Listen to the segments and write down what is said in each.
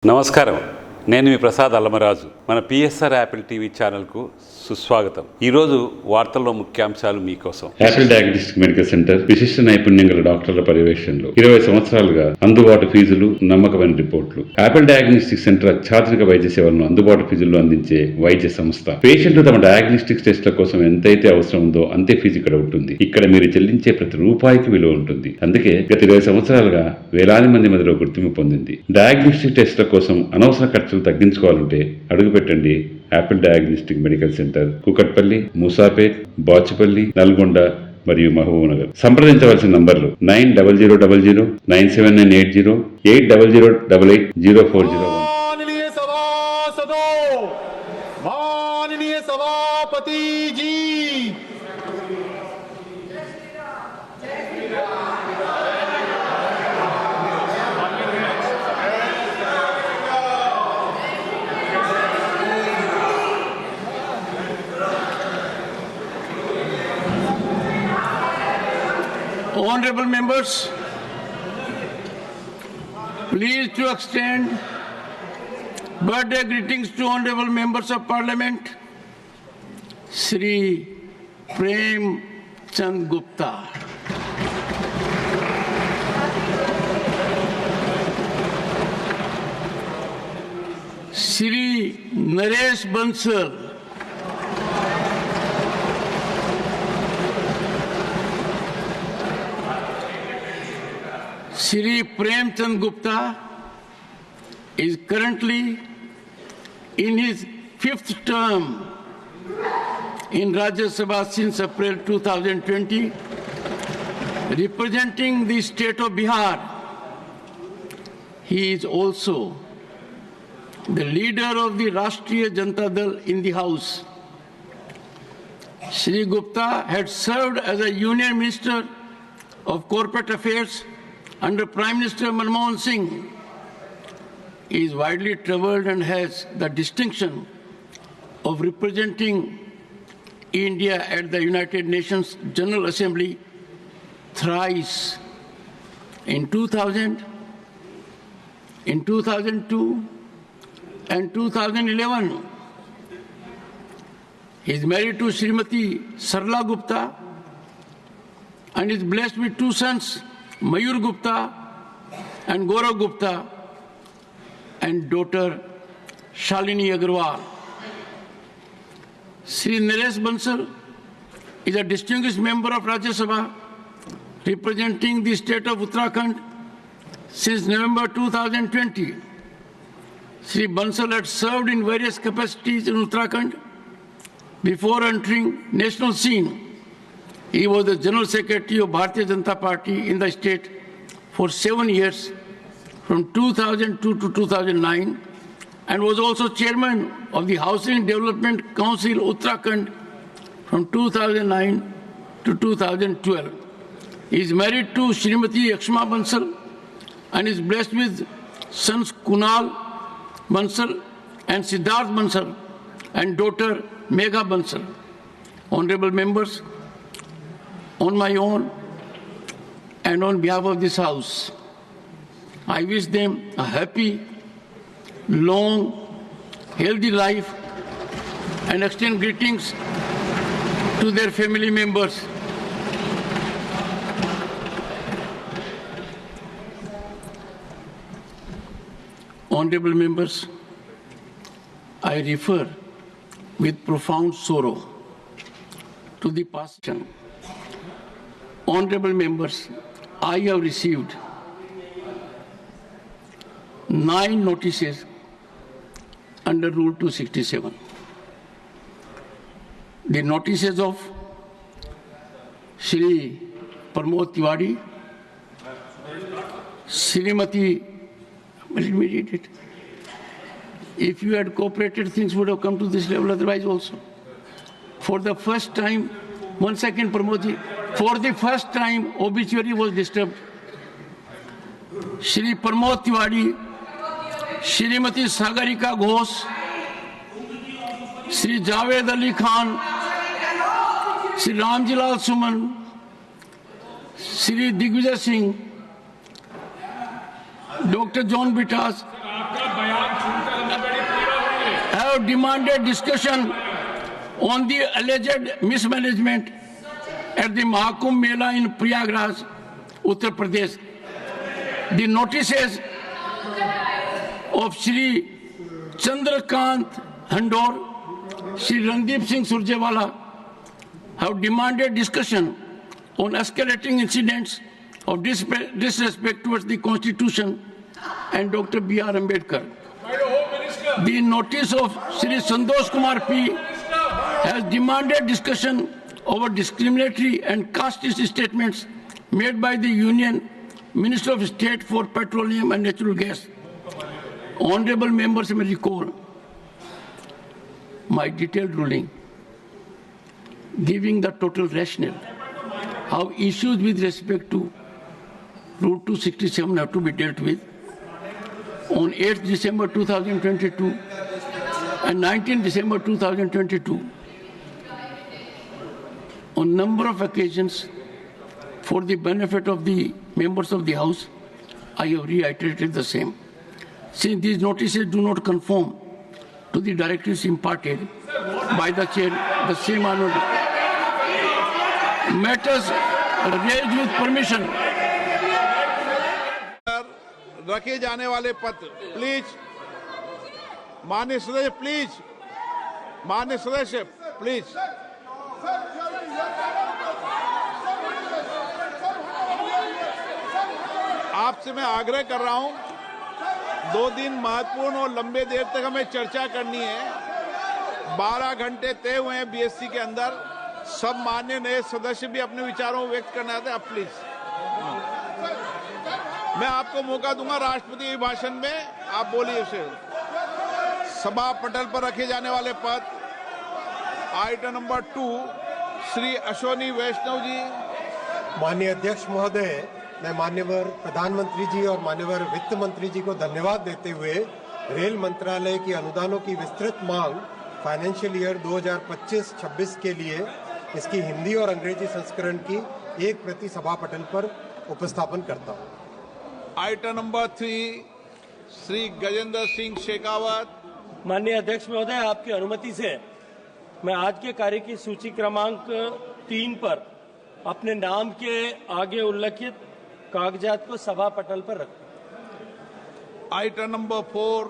నమస్కారం. నేను మీ ప్రసాద్ అల్లమరాజు. మన పిఎస్ఆర్ యాపిల్ టీవీ ఛానల్కు సుస్వాగతం. ఈరోజు వార్తల్లో ముఖ్యాంశాలు మీకోసం. యాపిల్ డయాగ్నోస్టిక్ మెడికల్ సెంటర్ విశిష్ట నైపుణ్యం గల డాక్టర్ల పర్యవేక్షణలో 20 సంవత్సరాలుగా అందుబాటు ఫీజులు, నమ్మకమైన రిపోర్టులు. యాపిల్ డయాగ్నోస్టిక్ సెంటర్ అత్యాధునిక వైద్య సేవలను అందుబాటు ఫీజుల్లో అందించే వైద్య సంస్థ. పేషెంట్లు తమ డయాగ్నోస్టిక్ టెస్ట్ల కోసం ఎంతైతే అవసరం ఉందో అంతే ఫీజు ఇక్కడ ఉంటుంది. ఇక్కడ మీరు చెల్లించే ప్రతి రూపాయికి విలువ ఉంటుంది. అందుకే గత 20 సంవత్సరాలుగా వేలాది మంది మధ్యలో గుర్తింపు పొందింది. డయాగ్నోస్టిక్ టెస్ట్ల కోసం అనవసర ఖర్చులు తగ్గించుకోవాలంటే అడుగు పెట్టండి Apple Diagnostic Medical Centre, Kukatpally, Moosapet, Bachupally, Nalgonda మరియు మహబూబ్నగర్. సంప్రదించవలసిన నంబర్లు 9000 9798 80088040. माननीय सभापति जी, honorable members, pleased to extend birthday greetings to honorable members of parliament Shri Prem Chand Gupta, Shri Naresh Bansal, Shri Prem Chand Gupta is currently in his 5th term in Rajya Sabha since April 2020, representing the state of Bihar. He is also the leader of the Rashtriya Janata Dal in the House. Shri Gupta had served as a Union Minister of Corporate Affairs under Prime Minister Manmohan Singh. He is widely traveled and has the distinction of representing India at the United Nations General Assembly thrice, in 2000, in 2002 and 2011. He is married to Srimati Sarla Gupta and is blessed with 2 sons, Mayur Gupta and Gaurav Gupta, and daughter Shalini Agarwal. Shri Naresh Bansal is a distinguished member of Rajya Sabha representing the state of Uttarakhand since November 2020. Shri Bansal had served in various capacities in Uttarakhand before entering national scene. He was the General Secretary of Bharatiya Janata Party in the state for 7 years, from 2002 to 2009, and was also chairman of the Housing Development Council Uttarakhand from 2009 to 2012. He is married to Srimati Yakshma Bansal and is blessed with sons Kunal Bansal and Siddharth Bansal and daughter Megha Bansal. Honorable members, on my own and on behalf of this House, I wish them a happy, long, healthy life and extend greetings to their family members. Honorable members, I refer with profound sorrow to the passing. Honorable members, I have received 9 notices under Rule 267. The notices of Shri Pramod Tiwari, Srimati, let me read it. If you had cooperated, things would have come to this level, otherwise also. For the first time, 1 second, Pramodji. For the first time, obituary was disturbed. Shri Pramod Tiwari, Shrimati Sagarika Ghosh, Shri Javed Ali Khan, Shri Ramjilal Suman, Shri Digvijay Singh, Dr. John Bitas, have demanded discussion on the alleged mismanagement at the Mahakumbh Mela in Prayagraj, Uttar Pradesh. The notices of Shri Chandrakant Handor, Shri Randeep Singh Surjewala have demanded discussion on escalating incidents of disrespect towards the Constitution and Dr. B.R. Ambedkar. The notice of Shri Santosh Kumar P. has demanded discussion over discriminatory and casteist statements made by the Union Minister of State for Petroleum and Natural Gas. Honorable members may recall my detailed ruling giving the total rationale how issues with respect to Rule 267 have to be dealt with. On 8th December 2022 and 19th December 2022, on number of occasions, for the benefit of the members of the House, I have reiterated the same. Since these notices do not conform to the directives imparted by the chair, the same are not matters raised with permission. रखे जाने वाले पत्र please माननीय सदस्य please आपसे मैं आग्रह कर रहा हूं 2 दिन महत्वपूर्ण और लंबे देर तक हमें चर्चा करनी है 12 घंटे तय हुए हैं बीएससी के अंदर सब माननीय नए सदस्य भी अपने विचारों को व्यक्त करना है आप प्लीज मैं आपको मौका दूंगा राष्ट्रपति अभिभाषण में आप बोलिए उसे सभा पटल पर रखे जाने वाले पद आइटम नंबर 2 श्री अश्वनी वैष्णव जी। माननीय अध्यक्ष महोदय, मैं माननीय प्रधानमंत्री जी और माननीय वित्त मंत्री जी को धन्यवाद देते हुए रेल मंत्रालय की अनुदानों की विस्तृत मांग फाइनेंशियल ईयर 2025-26 के लिए इसकी हिंदी और अंग्रेजी संस्करण की 1 प्रति सभा पटल पर उपस्थापन करता हूं। Item number 3 Shri Gajendra Singh Shekhawat. माननीय अध्यक्ष महोदय, आपकी अनुमति से मैं आज के कार्य की सूची क्रमांक 3 पर अपने नाम के आगे उल्लेखित कागजात को सभा पटल पर रखता हूं। Item number 4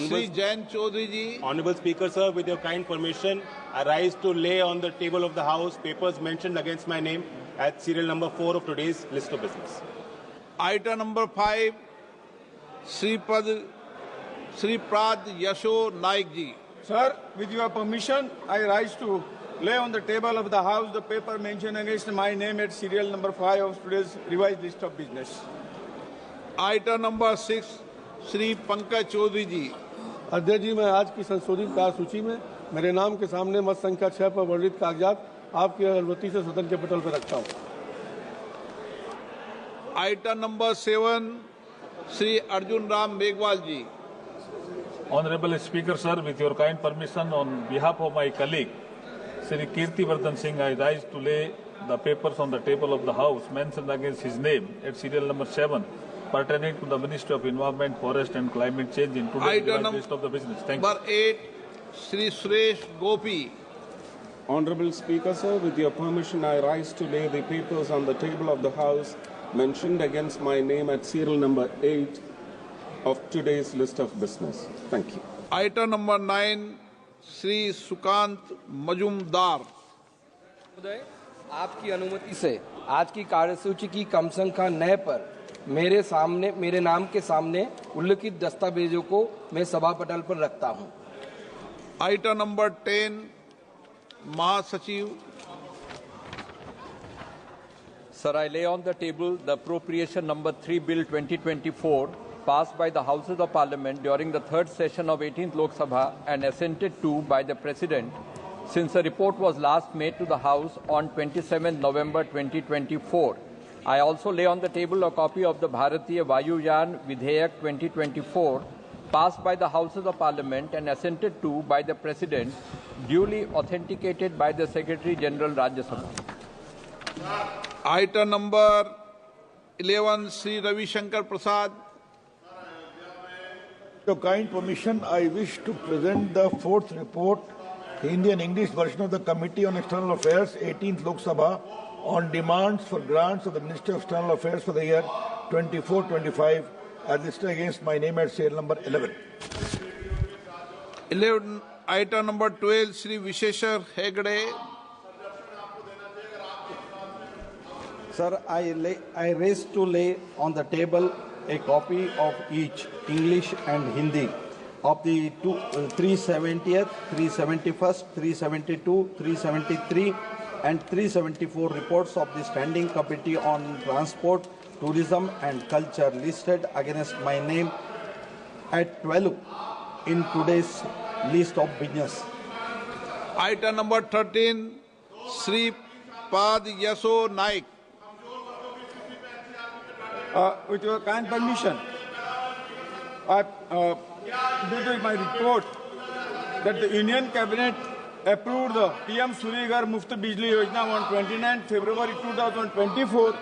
Shri Jain Chaudhary ji. Honorable Speaker, sir, with your kind permission, I rise to lay on the table of the House papers mentioned against my name at serial number 4 of today's list of business. Item number 5 Shripad Yesso Naik ji. Sir, with your permission, I rise to lay on the table of the House the paper mentioned against my name at serial number 5 of today's revised list of business. Item number 6 Shri Pankaj Chaudhary ji. अध्यक्ष जी, मैं आज की संशोधित कार्यसूची में मेरे नाम के सामने मत संख्या 6 पर वर्णित कागजात आपकी अनुमति से सदन के पटल पर रखता हूं। Item number 7 Shri Arjun Ram Meghwal ji. Honorable Speaker, sir, with your kind permission, on behalf of my colleague, Shri Kirti Vardhan Singh, I rise to lay the papers on the table of the House mentioned against his name at serial number 7 pertaining to the Ministry of Environment, Forest and Climate Change in today's revised list of the business. Thank you. Number 8 Shri Suresh Gopi. Honorable Speaker, sir, with your permission, I rise to lay the papers on the table of the House mentioned against my name at serial number 8 of today's list of business. Thank you. Item number 9 Shri Sukanta Majumdar. आपकी अनुमति से आज की कार्यसूची की कम संख्या 9 पर मेरे नाम के सामने उल्लिखित दस्तावेजों को मैं सभा पटल पर रखता हूं। आइटम नंबर 10 महासचिव। Sir, I lay on the table the appropriation number 3 bill 2024 passed by the Houses of Parliament during the 3rd session of 18th Lok Sabha and assented to by the President since a report was last made to the House on 27 November 2024. I also lay on the table a copy of the Bharatiya Vayuyan Vidhayak 2024 passed by the Houses of Parliament and assented to by the President, duly authenticated by the Secretary General Rajya Sabha. Item number 11 Shri Ravishankar Prasad. With your kind permission, I wish to present the fourth report, Hindi and English version of the Committee on External Affairs, 18th Lok Sabha, on demands for grants of the Ministry of External Affairs for the year 24-25, as listed against my name at serial number 11. 11 item number 12 Shri Visheshar Hegde. Sir, I raise to lay on the table a copy of each English and Hindi of the 370th, 371st, 372, 373 and 374 reports of the Standing Committee on Transport, Tourism and Culture listed against my name at 12 in today's list of business. Item number 13 Shri Pad Yaso Naik. With your kind permission, due to my report that the Union Cabinet approved the PM Surya Ghar Muft Bijli Yojana on 29 February 2024,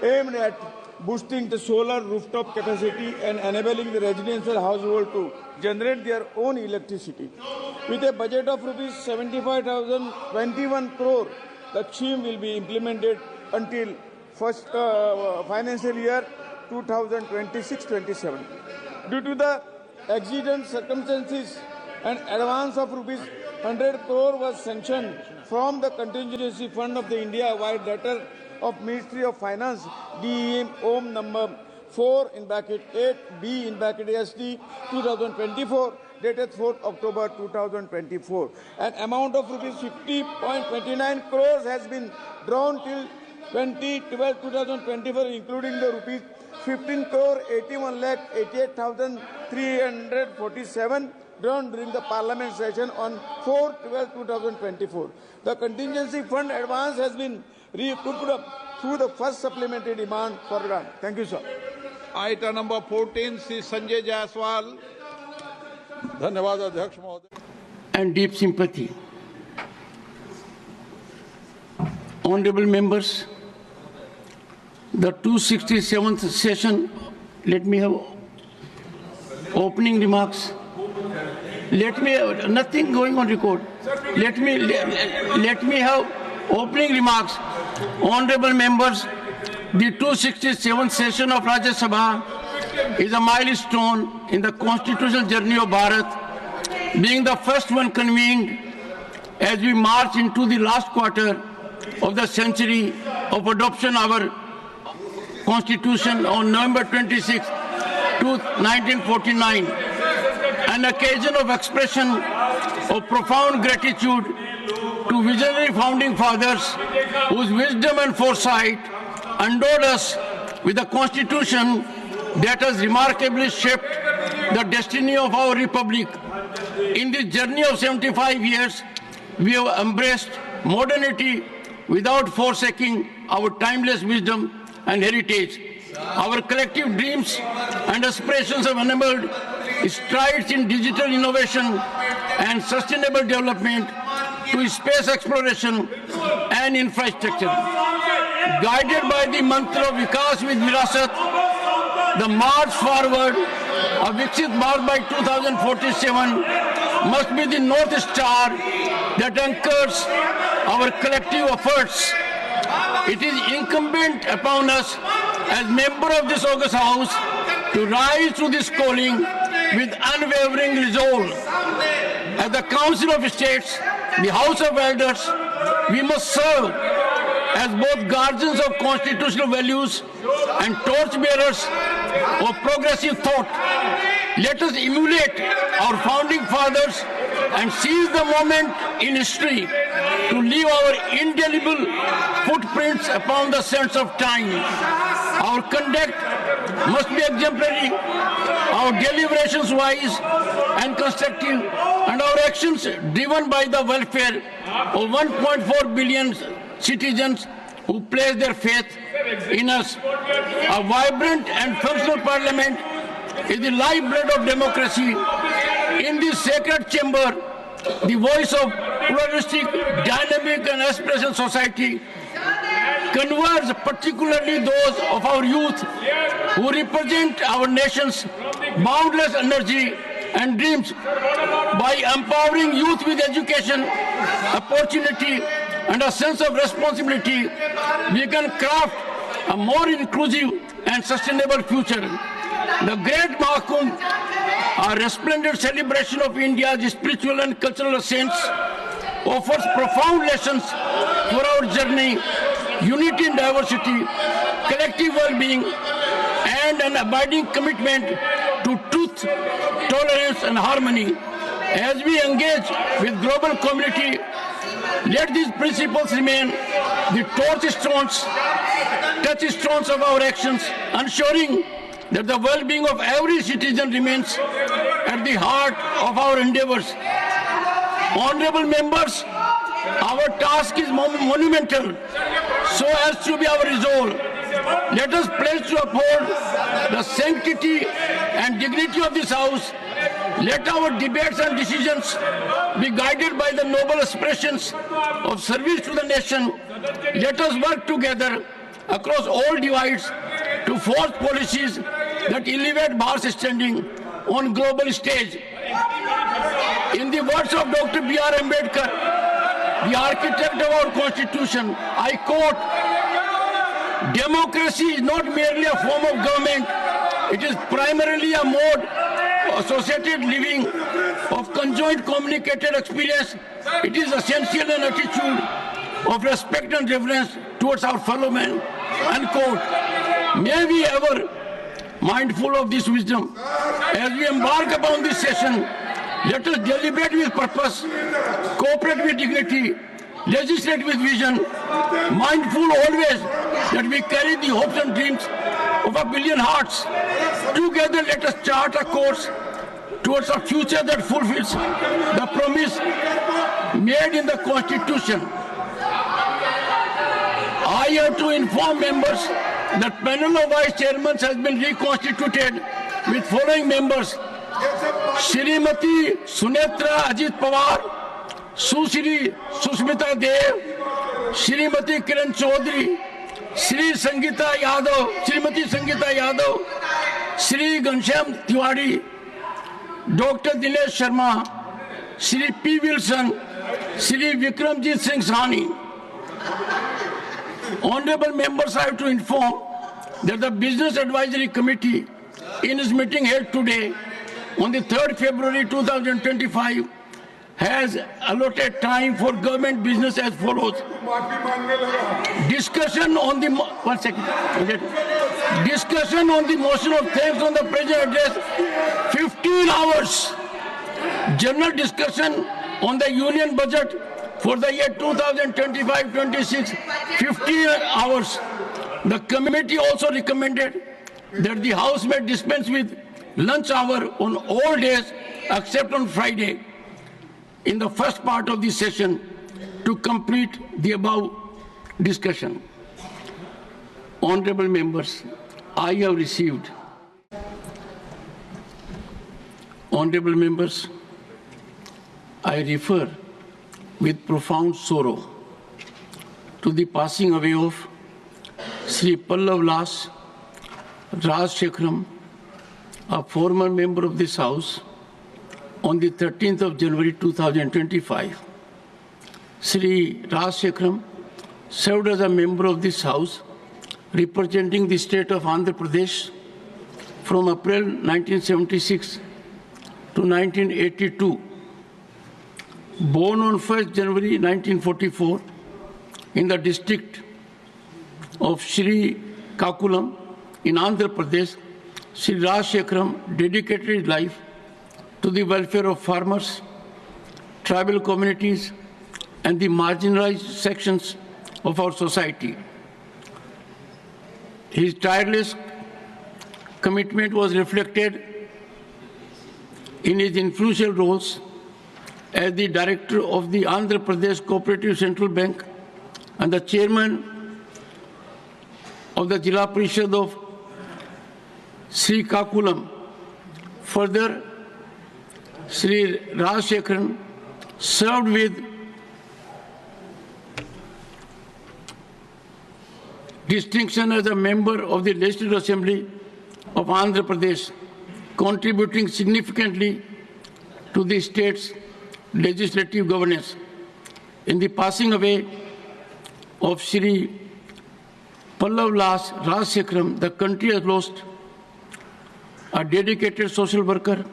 aimed at boosting the solar rooftop capacity and enabling the residential household to generate their own electricity. With a budget of rupees 75,021 crore, the scheme will be implemented until first financial year 2026-27. Due to the exigent circumstances, an advance of rupees 100 crore was sanctioned from the contingency fund of the India-wide letter of Ministry of Finance, DEM OM number 4 in bracket 8B in bracket ASD 2024, dated 4th October 2024. An amount of rupees 50.29 crores has been drawn till 2012-2024, including the rupees 15 crore 81 lakh 88,347 drawn during the Parliament session on 4/12/2024. The contingency fund advance has been recouped through the first supplementary demand for grant. Thank you, sir. Item number 14 Shri Sanjay Jaiswal. धन्यवाद अध्यक्ष महोदय. And deep sympathy. Honorable members, the 267th session, let me have opening remarks. Let me have nothing going on record. Let me have opening remarks. Honorable members, the 267th session of Rajya Sabha is a milestone in the constitutional journey of Bharat, being the first one convened as we march into the last quarter of the century of adoption of our Constitution on November 26, 1949, an occasion of expression of profound gratitude to visionary founding fathers whose wisdom and foresight endowed us with a Constitution that has remarkably shaped the destiny of our Republic. In this journey of 75 years, we have embraced modernity without forsaking our timeless wisdom and heritage. Our collective dreams and aspirations have enabled strides in digital innovation and sustainable development to space exploration and infrastructure. Guided by the mantra of Vikas with Virasat, the march forward of Viksit Bharat by 2047 must be the North Star that anchors our collective efforts. It is incumbent upon us as members of this august house to rise to this calling with unwavering resolve. As the Council of States, the House of Elders, we must serve as both guardians of constitutional values and torchbearers of progressive thought. Let us emulate our founding fathers and seize the moment in history to leave our indelible footprints upon the sands of time. Our conduct must be exemplary, our deliberations wise and constructive, and our actions driven by the welfare of 1.4 billion citizens who place their faith in us. A vibrant and functional parliament is the lifeblood of democracy. In this sacred chamber, the voice of pluralistic, dynamic and aspirational society converge, particularly those of our youth who represent our nation's boundless energy and dreams. By empowering youth with education, opportunity, and a sense of responsibility, we can craft a more inclusive and sustainable future. The Great Mahakumbh, a resplendent celebration of India's spiritual and cultural essence, offers profound lessons for our journey, unity in diversity, collective well-being, and an abiding commitment to truth, tolerance, and harmony. As we engage with global community, let these principles remain the touchstones of our actions, ensuring that the well-being of every citizen remains at the heart of our endeavors. Honorable members, our task is monumental, so as to be our resolve. Let us pledge to uphold the sanctity and dignity of this House. Let our debates and decisions be guided by the noble aspirations of service to the nation. Let us work together across all divides to forge policies that elevate Bharat's standing on global stage. In the words of Dr. B.R. Ambedkar, the architect of our Constitution, I quote, "Democracy is not merely a form of government, it is primarily a mode of associated living, of conjoint communicated experience. It is essential an attitude of respect and reverence towards our fellow men." Unquote. May we ever mindful of this wisdom. As we embark upon this session, let us deliberate with purpose, cooperate with dignity, legislate with vision, mindful always that we carry the hopes and dreams of a billion hearts. Together let us chart a course towards a future that fulfills the promise made in the Constitution. I have to inform members that panel of vice chairmen has been reconstituted with following members: Shrimati Sunetra Ajit Pawar, Sushri Susmita Dev, Shrimati Kiran Chaudhary, Shrimati Sangeeta Yadav, Shri Ghanshyam Tiwari, Dr. Dinesh Sharma, Shri P. Wilson, Shri Vikramjit Singh Sahni. Honorable members, I have to inform that the Business Advisory Committee, in its meeting held today, on the 3rd February 2025, has allotted time for government business as follows. Discussion on the discussion on the motion of thanks on the President address, 15 hours. General discussion on the Union budget for the year 2025-26, 15 hours. The committee also recommended that the House may dispense with lunch hour on all days except on Friday in the first part of the session to complete the above discussion. Honorable members, I have received. Honorable members, I refer with profound sorrow to the passing away of Sri Pallav Las Rajshekharam, a former member of this House, on the 13th of January 2025. Sri Rajshekharam served as a member of this House representing the state of Andhra Pradesh from April 1976 to 1982. Born on 1st January 1944 in the district of Sri Kakulam in Andhra Pradesh, Sri Rajshekharam dedicated his life to the welfare of farmers, tribal communities, and the marginalized sections of our society. His tireless commitment was reflected in his influential roles as the director of the Andhra Pradesh Cooperative Central Bank and the chairman of the Jila Parishad of Sri Kakulam. Further, Sri Rajshekharan served with distinction as a member of the Legislative Assembly of Andhra Pradesh contributing significantly to the state's legislative governance. In the passing away of Shri Pallav Las Rajsekharam, the country has lost a dedicated social worker,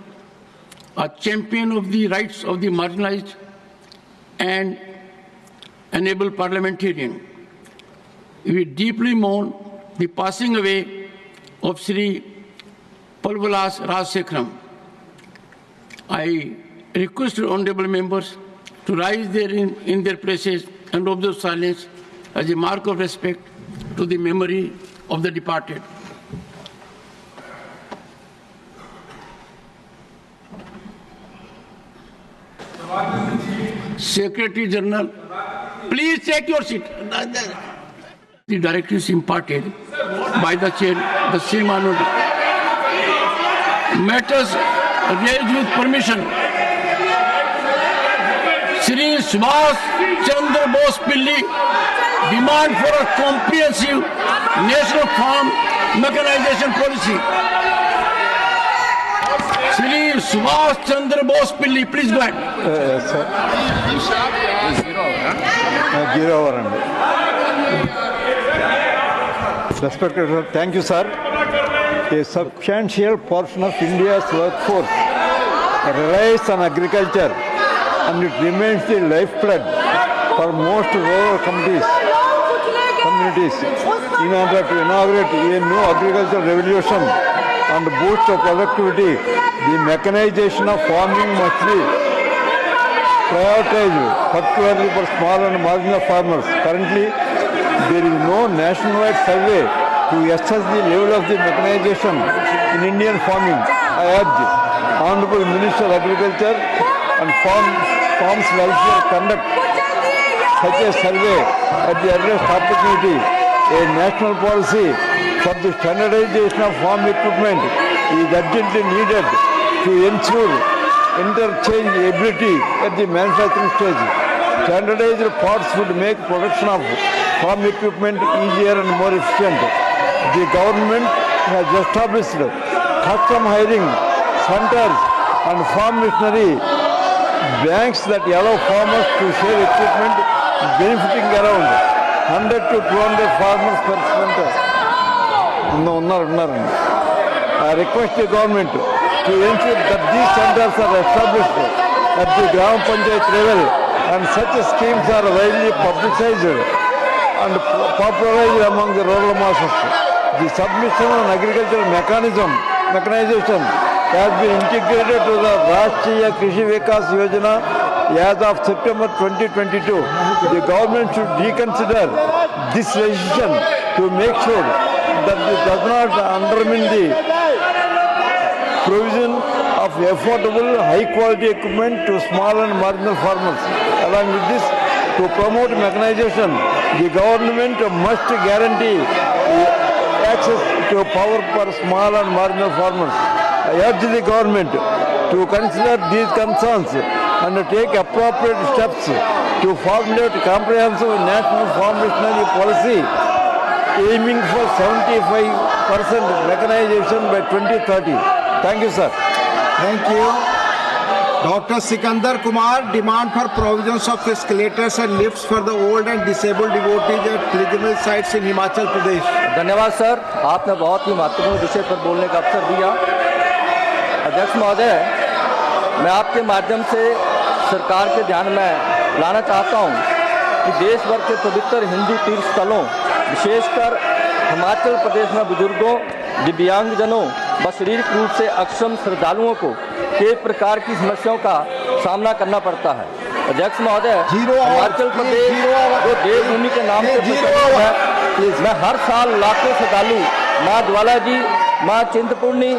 a champion of the rights of the marginalized, and an able parliamentarian. We deeply mourn the passing away of Shri Pallav Las Rajsekharam. I request honorable members to rise there in their places and observe silence as a mark of respect to the memory of the departed. Secretary General, please take your seat. The directives imparted by the chair, the same honored matters raised with permission. Shri Subhash Chandra Bose Pilli demand for a comprehensive national farm mechanization policy. Shri Subhash Chandra Bose Pilli, please go ahead. Respected sir, thank you, sir. A substantial portion of India's workforce relies on agriculture, and it remains the lifeblood for most rural communities. In order to inaugurate a new agricultural revolution and boost the productivity, the mechanization of farming must be prioritized, particularly for small and marginal farmers. Currently, there is no nationwide survey to assess the level of the mechanization in Indian farming. I urge Honorable Minister of Agriculture and Farms Welfare conduct such a survey at the earliest opportunity. A national policy for the standardization of farm equipment is urgently needed to ensure interchangeability at the manufacturing stage. Standardized parts would make production of farm equipment easier and more efficient. The government has established custom hiring centers and farm machinery banks that allow farmers to share equipment, benefiting around 100 to 200 farmers per center. I request the government to ensure that these centers are established at the Gram Panchayat level and such schemes are widely publicized and popularized among the rural masses. The submission on agricultural mechanization has been integrated to the Rashtriya Krishi Vikas Yojana as of September 2022. The government should reconsider this decision to make sure that it does not undermine the provision of affordable, high-quality equipment to small and marginal farmers. Along with this, to promote mechanization, the government must guarantee access to power for small and marginal farmers. I urge the government to consider these concerns and take appropriate steps to formulate comprehensive national farm machinery policy aiming for 75% mechanization by 2030. Thank you, sir. Thank you. Dr. Sikandar Kumar, demand for provisions of escalators and lifts for the old and disabled devotees at pilgrimage sites in Himachal Pradesh. धन्यवाद sir, आपने बहुत ही महत्वपूर्ण विषय पर बोलने का अवसर दिया। अध्यक्ष महोदय, मैं आपके माध्यम से सरकार के ध्यान में लाना चाहता हूं कि देश भर के पवित्र हिंदू तीर्थ स्थलों, विशेषकर हिमाचल प्रदेश में बुजुर्गों, दिव्यांगजनों व शारीरिक रूप से अक्षम श्रद्धालुओं को कई प्रकार की समस्याओं का सामना करना पड़ता है। अध्यक्ष महोदय, हिमाचल प्रदेश जो देवभूमि के नाम से प्रसिद्ध है, मैं हर साल लाखों श्रद्धालु माँ ज्वाला जी, माँ चिंतपूर्णी,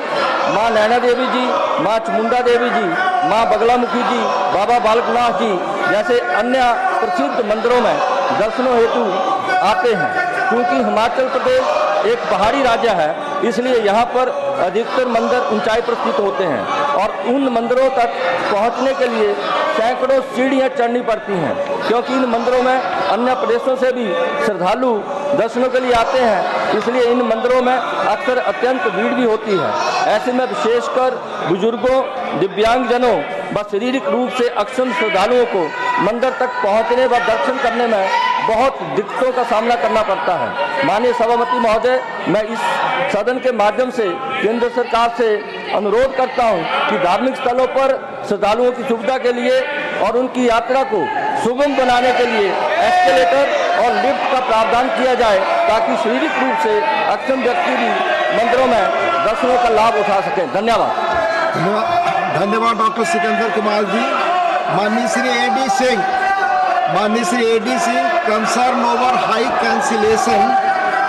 माँ नैना देवी जी, माँ चामुंडा देवी जी, माँ बगलामुखी जी, बाबा बालकनाथ जी जैसे अन्य प्रसिद्ध मंदिरों में दर्शनों हेतु आते हैं। क्योंकि हिमाचल प्रदेश एक पहाड़ी राज्य है, इसलिए यहाँ पर अधिकतर मंदिर ऊंचाई पर स्थित होते हैं और उन मंदिरों तक पहुँचने के लिए सैकड़ों सीढ़ियाँ चढ़नी पड़ती हैं, क्योंकि इन मंदिरों में अन्य प्रदेशों से भी श्रद्धालु दर्शनों के लिए आते हैं। इसलिए इन मंदिरों में अक्सर अत्यंत भीड़ भी होती है। ऐसे में विशेषकर बुजुर्गों, दिव्यांगजनों व शारीरिक रूप से अक्षम श्रद्धालुओं को मंदिर तक पहुंचने व दर्शन करने में बहुत दिक्कतों का सामना करना पड़ता है। माननीय सभापति महोदय, मैं इस सदन के माध्यम से केंद्र सरकार से अनुरोध करता हूं कि धार्मिक स्थलों पर श्रद्धालुओं की सुविधा के लिए और उनकी यात्रा को सुगम बनाने के लिए एस्केलेटर और लिफ्ट का प्रावधान किया जाए, ताकि शारीरिक रूप से अक्षम व्यक्ति भी मंदिरों में दर्शनों का लाभ उठा सकें। धन्यवाद। धन्यवाद डॉक्टर सिकंदर कुमार जी। माननीय Shri AD Singh, concern over high cancellation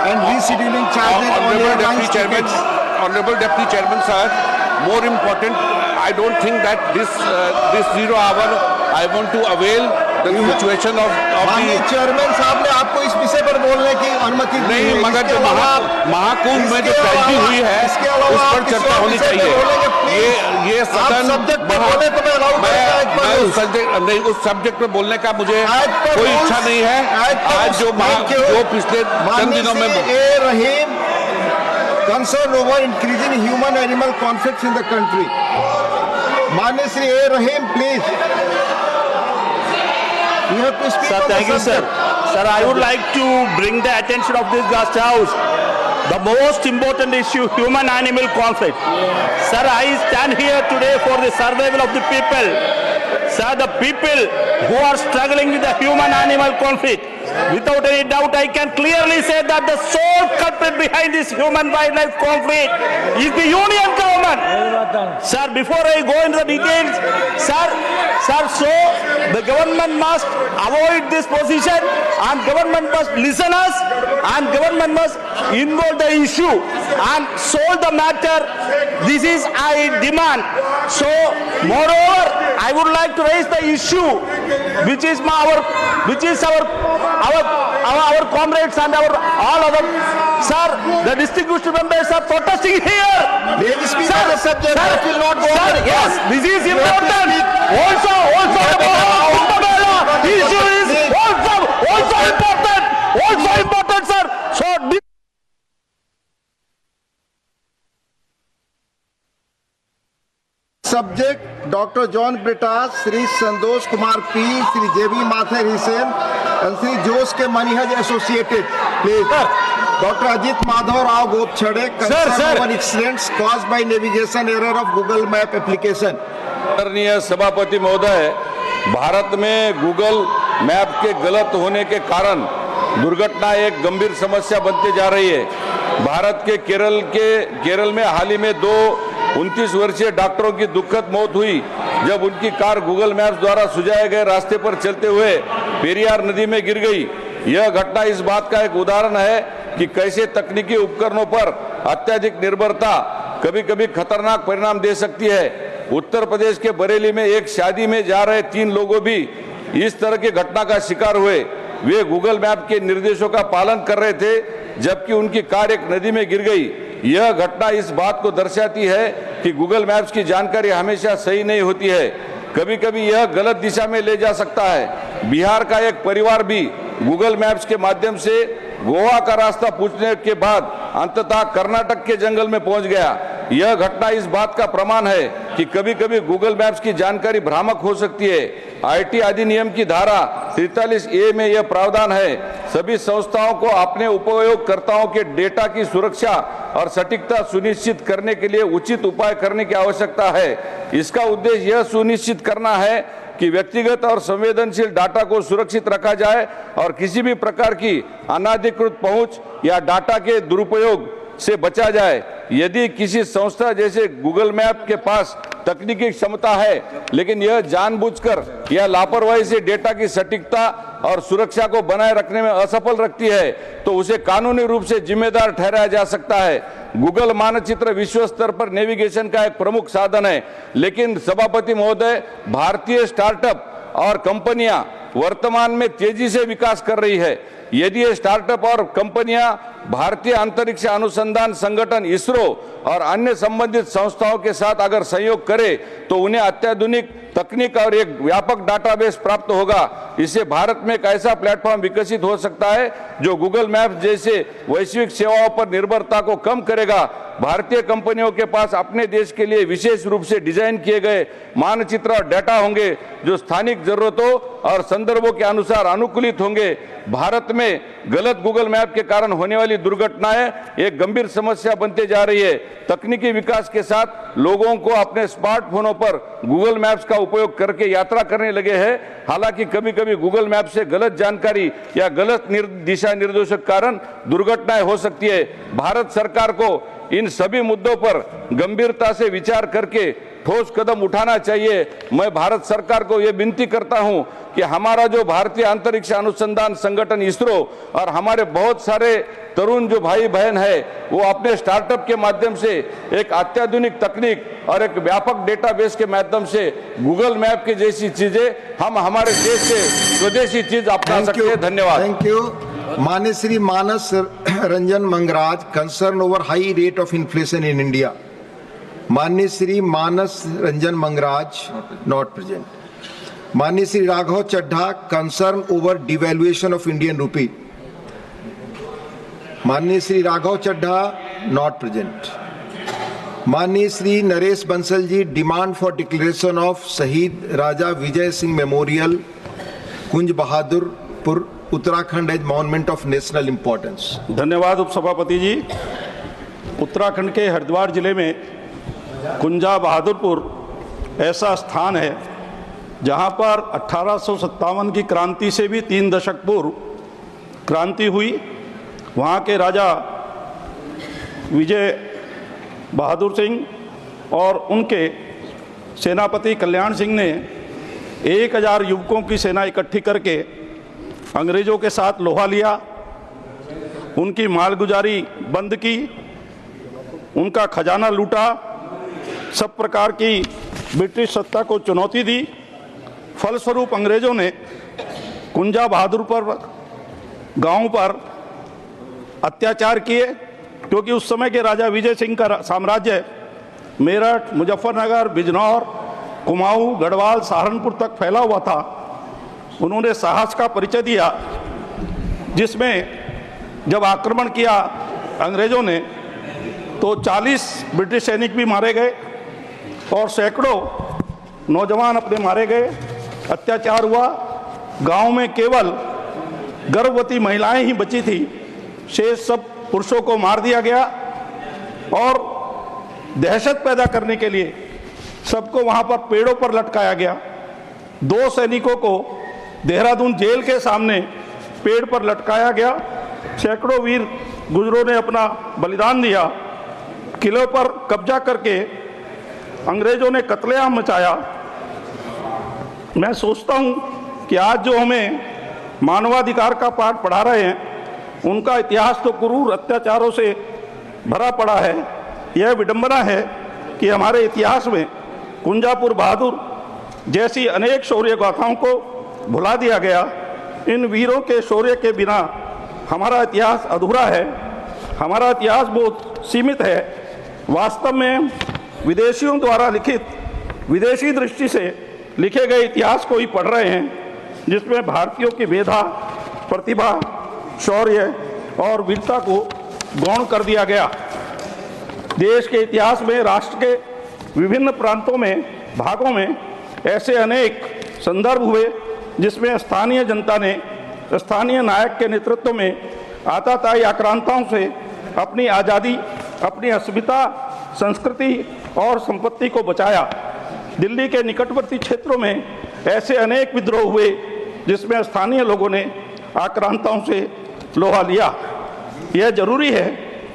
and rescheduling charges on airlines tickets. Honorable Deputy Chairman sir, more important, I don't think that this 0 hour I want to avail the situation of माननीय chairman साहब ने आपको इस विषय पर बोलने की अनुमति दी नहीं, है। मगर जो महाकुंभ में जो ट्रेजेडी हुई है उस पर चर्चा होनी चाहिए। ये सदन मैं उस सब्जेक्ट पे बोलने का मुझे कोई इच्छा नहीं है। आज जो पिछले चंद दिनों में concern over increasing human-animal conflicts in the country. Mani Shri A. Rahim, please. You have to speak. Sir, thank you, sir. Sir, I would like to bring the attention of this guest house. The most important issue, human-animal conflict. Sir, I stand here today for the survival of the people. Sir, the people who are struggling with the human-animal conflict. Without any doubt, I can clearly say that the sole culprit behind this human-wildlife conflict is the union government. Sir, before I go into the details, sir, so the government must avoid this position, and government must listen us, and government must involve the issue and solve the matter. This is I demand. So, moreover, I would like to raise the issue, which is our comrades and our all other. Sir, the distinguished members are protesting here. Sir, yes, this is important. Also the issue is also important, sir. So. Subject Dr. John Britas, Sri Sandosh Kumar P, Sri J.B. Mathur Hussain, and Sri Jose K. Manihaj Associated. Please. Dr. Ajit Madhav Rao Gopchade, concern over accidents caused by navigation error of Google Map application. आदरणीय सभापति महोदय, भारत में Google map के गलत होने के कारण दुर्घटना एक गंभीर समस्या बनती जा रही है। भारत के केरल में हाल ही में 29 वर्षीय डॉक्टरों की दुखद मौत हुई जब उनकी कार गूगल मैप्स द्वारा सुझाए गए रास्ते पर चलते हुए पेरियार नदी में गिर गई। यह घटना इस बात का एक उदाहरण है कि कैसे तकनीकी उपकरणों पर अत्यधिक निर्भरता कभी कभी खतरनाक परिणाम दे सकती है। उत्तर प्रदेश के बरेली में एक शादी में जा रहे 3 लोगों भी इस तरह की घटना का शिकार हुए। वे गूगल मैप के निर्देशों का पालन कर रहे थे जबकि उनकी कार एक नदी में गिर गई। यह घटना इस बात को दर्शाती है कि गूगल मैप्स की जानकारी हमेशा सही नहीं होती है, कभी कभी यह गलत दिशा में ले जा सकता है। बिहार का एक परिवार भी गूगल मैप्स के माध्यम से गोवा का रास्ता पूछने के बाद अंततः कर्नाटक के जंगल में पहुंच गया। यह घटना इस बात का प्रमाण है कि कभी कभी गूगल मैप्स की जानकारी भ्रामक हो सकती है। आईटी अधिनियम की धारा 43A में यह प्रावधान है, सभी संस्थाओं को अपने उपयोगकर्ताओं के डेटा की सुरक्षा और सटीकता सुनिश्चित करने के लिए उचित उपाय करने की आवश्यकता है। इसका उद्देश्य यह सुनिश्चित करना है कि व्यक्तिगत और संवेदनशील डाटा को सुरक्षित रखा जाए और किसी भी प्रकार की अनाधिकृत पहुंच या डाटा के दुरुपयोग से बचा जाए। यदि किसी संस्था जैसे गूगल मैप के पास तकनीकी क्षमता है लेकिन यह जानबूझकर या लापरवाही से डेटा की सटीकता और सुरक्षा को बनाए रखने में असफल रखती है तो उसे कानूनी रूप से जिम्मेदार ठहराया जा सकता है। गूगल मानचित्र विश्व स्तर पर नेविगेशन का एक प्रमुख साधन है, लेकिन सभापति महोदय, भारतीय स्टार्टअप और कंपनियां वर्तमान में तेजी से विकास कर रही है। यदि ये स्टार्टअप और कंपनियां भारतीय अंतरिक्ष अनुसंधान संगठन इसरो और अन्य संबंधित संस्थाओं के साथ अगर सहयोग करे तो उन्हें अत्याधुनिक तकनीक और एक व्यापक डाटाबेस प्राप्त होगा इससे भारत में एक ऐसा प्लेटफॉर्म विकसित हो सकता है जो गूगल मैप जैसे वैश्विक सेवाओं पर निर्भरता को कम करेगा। भारतीय कंपनियों के पास अपने देश के लिए विशेष रूप से डिजाइन किए गए मानचित्र और डेटा होंगे जो स्थानिक जरूरतों और संदर्भों के अनुसार अनुकूलित होंगे। भारत में गलत गूगल मैप के कारण होने वाली दुर्घटनाएं एक गंभीर समस्या बनते जा रही है। तकनीकी विकास के साथ लोगों को अपने स्मार्टफोनों पर गूगल मैप्स का उपयोग करके यात्रा करने लगे हैं। हालांकि कभी कभी गूगल मैप से गलत जानकारी या गलत दिशा निर्देशों के कारण दुर्घटनाएं हो सकती है। भारत सरकार को इन सभी मुद्दों पर गंभीरता से विचार करके ठोस कदम उठाना चाहिए। मैं भारत सरकार को यह विनती करता हूं कि हमारा जो भारतीय अंतरिक्ष अनुसंधान संगठन इसरो और हमारे बहुत सारे तरुण जो भाई बहन है वो अपने स्टार्टअप के माध्यम से एक अत्याधुनिक तकनीक और एक व्यापक डेटाबेस के माध्यम से गूगल मैप की जैसी चीजें हम हमारे देश से स्वदेशी चीज अपना सकते हैं। धन्यवाद। Thank you. माननीय Shri Manas Ranjan Mangaraj, concern over high rate of inflation in India. माननीय श्री मानस रंजन मंगराज, नॉट प्रेजेंट। माननीय Shri Raghav Chadha, concern over devaluation of Indian rupee. माननीय श्री राघव चड्ढा, नॉट प्रेजेंट। माननीय Shri Naresh Bansal ji, demand for declaration of Shaheed Raja Vijay Singh memorial, Kunj Bahadurpur, Uttarakhand as monument of national importance. धन्यवाद उपसभापति जी। उत्तराखंड के हरिद्वार जिले में कुंजा बहादुरपुर ऐसा स्थान है जहां पर 1857 की क्रांति से भी 3 दशक पूर्व क्रांति हुई। वहां के राजा विजय बहादुर सिंह और उनके सेनापति कल्याण सिंह ने 1000 युवकों की सेना इकट्ठी करके अंग्रेजों के साथ लोहा लिया, उनकी मालगुजारी बंद की, उनका खजाना लूटा, सब प्रकार की ब्रिटिश सत्ता को चुनौती दी। फलस्वरूप अंग्रेजों ने कुंजा बहादुर पर गांव पर अत्याचार किए, क्योंकि उस समय के राजा विजय सिंह का साम्राज्य मेरठ, मुजफ्फरनगर, बिजनौर, कुमाऊं, गढ़वाल, सहारनपुर तक फैला हुआ था। उन्होंने साहस का परिचय दिया, जिसमें जब आक्रमण किया अंग्रेजों ने तो 40 ब्रिटिश सैनिक भी मारे गए और सैकड़ों नौजवान अपने मारे गए। अत्याचार हुआ। गांव में केवल गर्भवती महिलाएं ही बची थी, शेष सब पुरुषों को मार दिया गया और दहशत पैदा करने के लिए सबको वहां पर पेड़ों पर लटकाया गया। 2 सैनिकों को देहरादून जेल के सामने पेड़ पर लटकाया गया। सैकड़ों वीर गुजरों ने अपना बलिदान दिया। किले पर कब्जा करके अंग्रेजों ने कत्लेआम मचाया। मैं सोचता हूं कि आज जो हमें मानवाधिकार का पाठ पढ़ा रहे हैं, उनका इतिहास तो क्रूर अत्याचारों से भरा पड़ा है। यह विडंबना है कि हमारे इतिहास में कुंजापुर बहादुर जैसी अनेक शौर्य गाथाओं को भुला दिया गया। इन वीरों के शौर्य के बिना हमारा इतिहास अधूरा है। हमारा इतिहास बहुत सीमित है। वास्तव में विदेशियों द्वारा लिखित, विदेशी दृष्टि से लिखे गए इतिहास को ही पढ़ रहे हैं, जिसमें भारतीयों की मेधा, प्रतिभा, शौर्य और वीरता को गौण कर दिया गया। देश के इतिहास में राष्ट्र के विभिन्न प्रांतों में, भागों में ऐसे अनेक संदर्भ हुए जिसमें स्थानीय जनता ने स्थानीय नायक के नेतृत्व में आताताई आक्रांताओं से अपनी आज़ादी, अपनी अस्मिता, संस्कृति और संपत्ति को बचाया। दिल्ली के निकटवर्ती क्षेत्रों में ऐसे अनेक विद्रोह हुए जिसमें स्थानीय लोगों ने आक्रांताओं से लोहा लिया। यह जरूरी है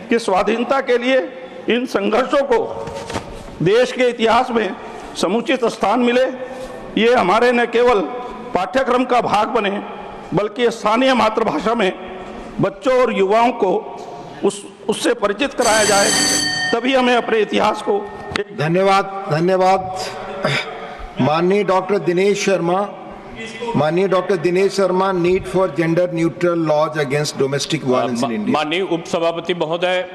कि स्वाधीनता के लिए इन संघर्षों को देश के इतिहास में समुचित स्थान मिले। ये हमारे न केवल पाठ्यक्रम का भाग बने, बल्कि स्थानीय मातृभाषा में बच्चों और युवाओं को उससे परिचित कराया जाए, तभी हमें अपने इतिहास को। धन्यवाद। माननीय doctor Dinesh Sharma, need for gender neutral laws against domestic violence in India. माननीय उपसभापति महोदय,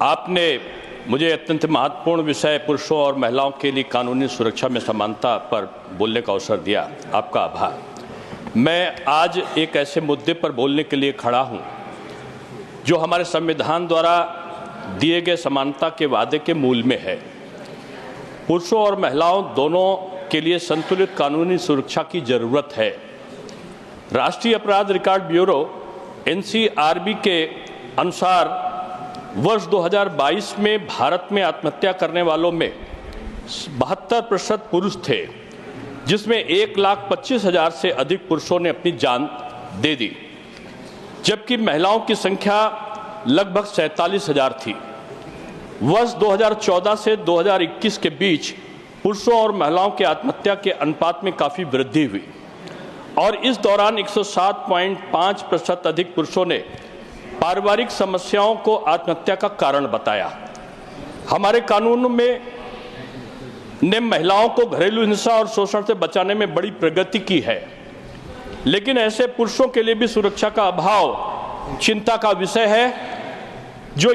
आपने मुझे अत्यंत महत्वपूर्ण विषय पुरुषों और महिलाओं के लिए कानूनी सुरक्षा में समानता पर बोलने का अवसर दिया। आपका आभार। मैं आज एक ऐसे मुद्दे पर बोलने के लिए खड़ा हूं जो हमारे संविधान द्वारा दिए गए समानता के वादे के मूल में है। पुरुषों और महिलाओं दोनों के लिए संतुलित कानूनी सुरक्षा की जरूरत है। राष्ट्रीय अपराध रिकॉर्ड ब्यूरो NCRB के अनुसार वर्ष 2022 में भारत में आत्महत्या करने वालों में 72% पुरुष थे, जिसमें 1,25,000 से अधिक पुरुषों ने अपनी जान दे दी, जबकि महिलाओं की संख्या लगभग 47,000 थी। वर्ष 2014 से 2021 के बीच पुरुषों और महिलाओं के आत्महत्या के अनुपात में काफ़ी वृद्धि हुई और इस दौरान 107.5% अधिक पुरुषों ने पारिवारिक समस्याओं को आत्महत्या का कारण बताया। हमारे कानून में ने महिलाओं को घरेलू हिंसा और शोषण से बचाने में बड़ी प्रगति की है, लेकिन ऐसे पुरुषों के लिए भी सुरक्षा का अभाव चिंता का विषय है, जो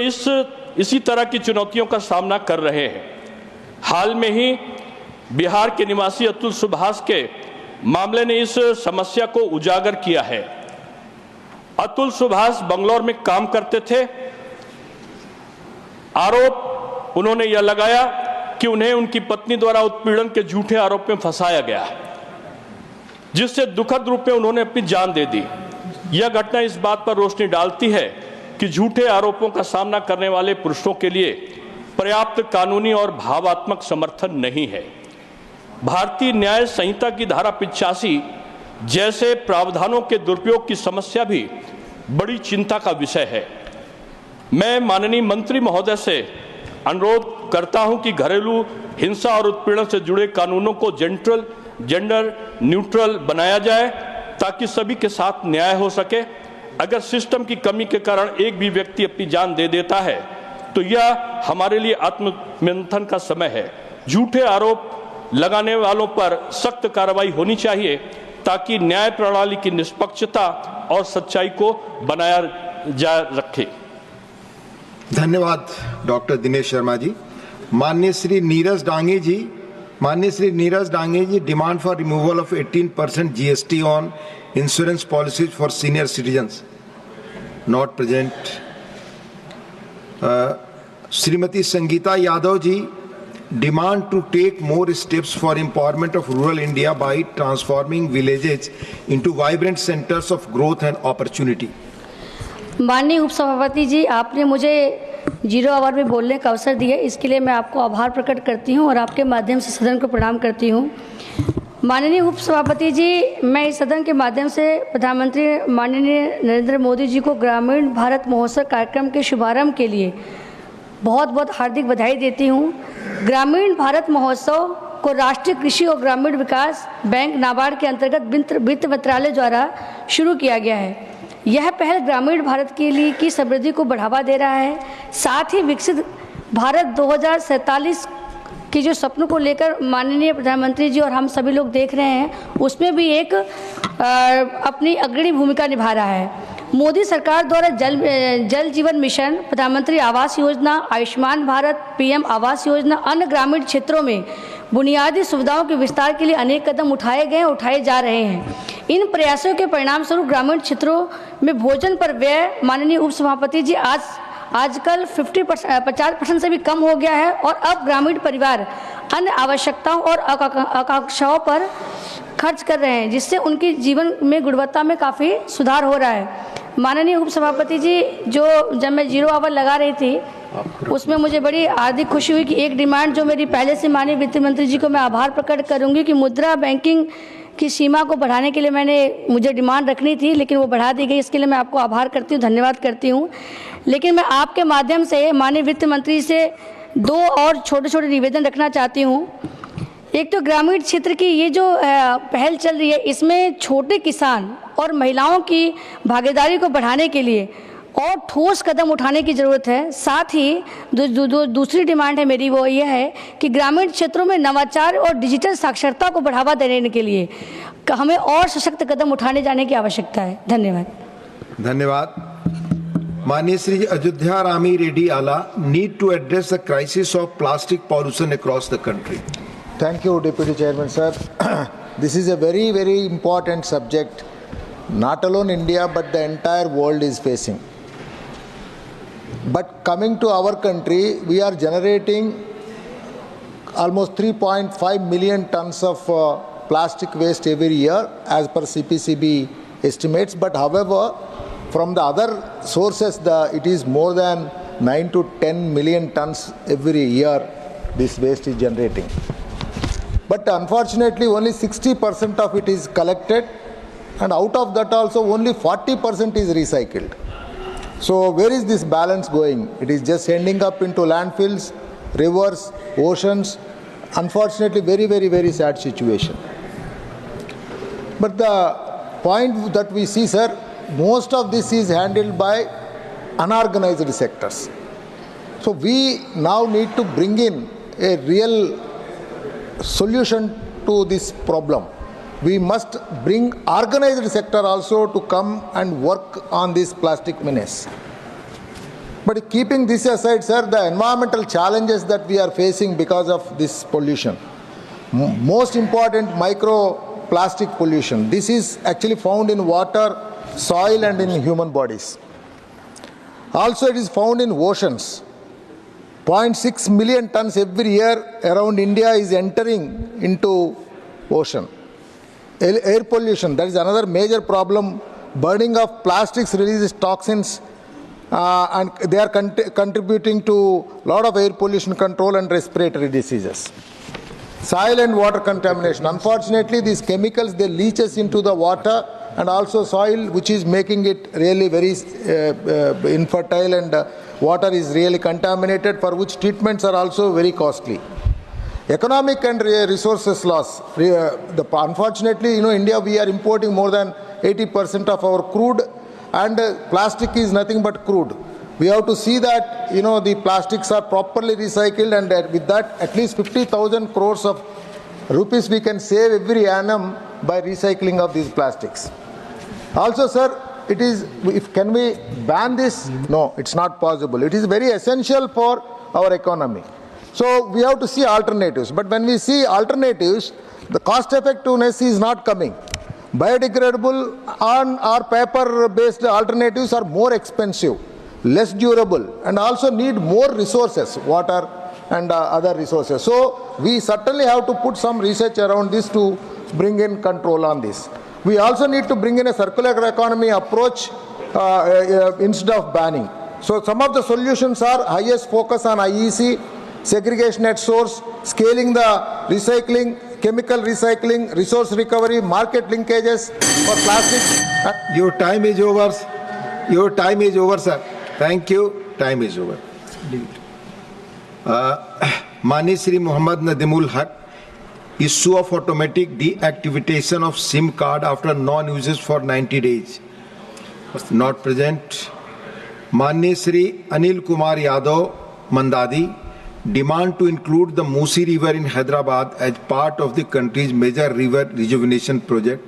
इसी तरह की चुनौतियों का सामना कर रहे हैं। हाल में ही बिहार के निवासी अतुल सुभाष के मामले ने इस समस्या को उजागर किया है। अतुल सुभाष बंगलौर में काम करते थे। आरोप उन्होंने यह लगाया कि उन्हें उनकी पत्नी द्वारा उत्पीड़न के झूठे आरोप में फंसाया गया, जिससे दुखद रूप में उन्होंने अपनी जान दे दी। यह घटना इस बात पर रोशनी डालती है कि झूठे आरोपों का सामना करने वाले पुरुषों के लिए पर्याप्त कानूनी और भावात्मक समर्थन नहीं है। भारतीय न्याय संहिता की धारा 85 जैसे प्रावधानों के दुरुपयोग की समस्या भी बड़ी चिंता का विषय है। मैं माननीय मंत्री महोदय से अनुरोध करता हूं कि घरेलू हिंसा और उत्पीड़न से जुड़े कानूनों को जेंडर न्यूट्रल बनाया जाए, ताकि सभी के साथ न्याय हो सके। अगर सिस्टम की कमी के कारण एक भी व्यक्ति अपनी जान दे देता है तो यह हमारे लिए आत्ममंथन का समय है। झूठे आरोप लगाने वालों पर सख्त कार्रवाई होनी चाहिए, ताकि न्याय प्रणाली की निष्पक्षता और सच्चाई को बनाया जा रखे। धन्यवाद डॉक्टर दिनेश शर्मा जी। माननीय Shri Neeraj Dange ji demand for removal of 18% GST on insurance policies for senior citizens, not present. Shrimati Sangeeta Yadav ji demand to take more steps for empowerment of rural India by transforming villages into vibrant centers of growth and opportunity। माननीय उपसभापति जी, आपने मुझे 0 our में बोलने का अवसर दिया, इसके लिए मैं आपको आभार प्रकट करती हूं और आपके माध्यम से सदन को प्रणाम करती हूं। माननीय उपसभापति जी, मैं इस सदन के माध्यम से प्रधानमंत्री माननीय नरेंद्र मोदी जी को ग्रामीण भारत महोत्सव कार्यक्रम के शुभारंभ के लिए बहुत बहुत हार्दिक बधाई देती हूँ। ग्रामीण भारत महोत्सव को राष्ट्रीय कृषि और ग्रामीण विकास बैंक नाबार्ड के अंतर्गत वित्त मंत्रालय द्वारा शुरू किया गया है। यह पहल ग्रामीण भारत के लिए की समृद्धि को बढ़ावा दे रहा है, साथ ही विकसित भारत 2047 के जो सपनों को लेकर माननीय प्रधानमंत्री जी और हम सभी लोग देख रहे हैं, उसमें भी एक अपनी अग्रणी भूमिका निभा रहा है। मोदी सरकार द्वारा जल जीवन मिशन, प्रधानमंत्री आवास योजना, आयुष्मान भारत, PM आवास योजना, अन्य ग्रामीण क्षेत्रों में बुनियादी सुविधाओं के विस्तार के लिए अनेक कदम उठाए जा रहे हैं। इन प्रयासों के परिणाम स्वरूप ग्रामीण क्षेत्रों में भोजन पर व्यय, माननीय उपसभापति जी, आजकल 50% से भी कम हो गया है और अब ग्रामीण परिवार अन्य आवश्यकताओं और आकांक्षाओं पर खर्च कर रहे हैं, जिससे उनकी जीवन में गुणवत्ता में काफ़ी सुधार हो रहा है। माननीय उपसभापति जी, जब मैं 0 आवर लगा रही थी, उसमें मुझे बड़ी हार्दिक खुशी हुई कि एक डिमांड जो मेरी पहले से माननीय वित्त मंत्री जी को मैं आभार प्रकट करूंगी कि मुद्रा बैंकिंग की सीमा को बढ़ाने के लिए मुझे डिमांड रखनी थी, लेकिन वो बढ़ा दी गई। इसके लिए मैं आपको आभार करती हूँ, धन्यवाद करती हूँ। लेकिन मैं आपके माध्यम से माननीय वित्त मंत्री से 2 और छोटे निवेदन रखना चाहती हूँ। एक तो ग्रामीण क्षेत्र की ये जो पहल चल रही है, इसमें छोटे किसान और महिलाओं की भागीदारी को बढ़ाने के लिए और ठोस कदम उठाने की ज़रूरत है। साथ ही दूसरी डिमांड है मेरी, वो ये है कि ग्रामीण क्षेत्रों में नवाचार और डिजिटल साक्षरता को बढ़ावा देने के लिए हमें और सशक्त कदम उठाने जाने की आवश्यकता है। धन्यवाद। माननीय Shri Ayodhya Rami Reddy Alla, need to address the crisis of plastic pollution across the country. Thank you, Deputy Chairman, sir. this is a very, very important subject. Not alone India, but the entire world is facing. But coming to our country, we are generating almost 3.5 million tons of plastic waste every year as per CPCB estimates. But however, from the other sources, it is more than 9 to 10 million tons every year this waste is generating. But unfortunately, only 60% of it is collected, and out of that also only 40% is recycled. So where is this balance going? It is just ending up into landfills, rivers, oceans. Unfortunately, very, very, very sad situation. But the point that we see, sir, most of this is handled by unorganized sectors. So we now need to bring in a real solution to this problem. We must bring organized sector also to come and work on this plastic menace. But keeping this aside, sir, the environmental challenges that we are facing because of this pollution, most important, microplastic pollution. This is actually found in water, soil and in human bodies. Also it is found in oceans. 0.6 million tons every year around India is entering into ocean. Air pollution, that is another major problem. Burning of plastics releases toxins and they are contributing to a lot of air pollution control and respiratory diseases. Soil and water contamination. Unfortunately, these chemicals, they leaches into the water and also soil, which is making it really very infertile, and water is really contaminated, for which treatments are also very costly. Economic and resources loss. Unfortunately, India, we are importing more than 80% of our crude, and plastic is nothing but crude. We have to see that, the plastics are properly recycled, and with that, at least 50,000 crores of rupees we can save every annum by recycling of these plastics. Also, sir, can we ban this? No, it's not possible. It is very essential for our economy. So we have to see alternatives. But when we see alternatives, the cost effectiveness is not coming. Biodegradable or paper-based alternatives are more expensive, less durable, and also need more resources, water and other resources. So we certainly have to put some research around this to bring in control on this. We also need to bring in a circular economy approach instead of banning. So some of the solutions are highest focus on IEC, segregation at source, scaling the recycling, chemical recycling, resource recovery, market linkages for plastic. Your time is over. Your time is over, sir. Thank you. Time is over. Mani Shri Muhammad Nadimul Haq, issue of automatic deactivation of SIM card after non-uses for 90 days. Not present. Mani Shri Anil Kumar Yadav Mandadi, demand to include the Musi River in Hyderabad as part of the country's major river rejuvenation project.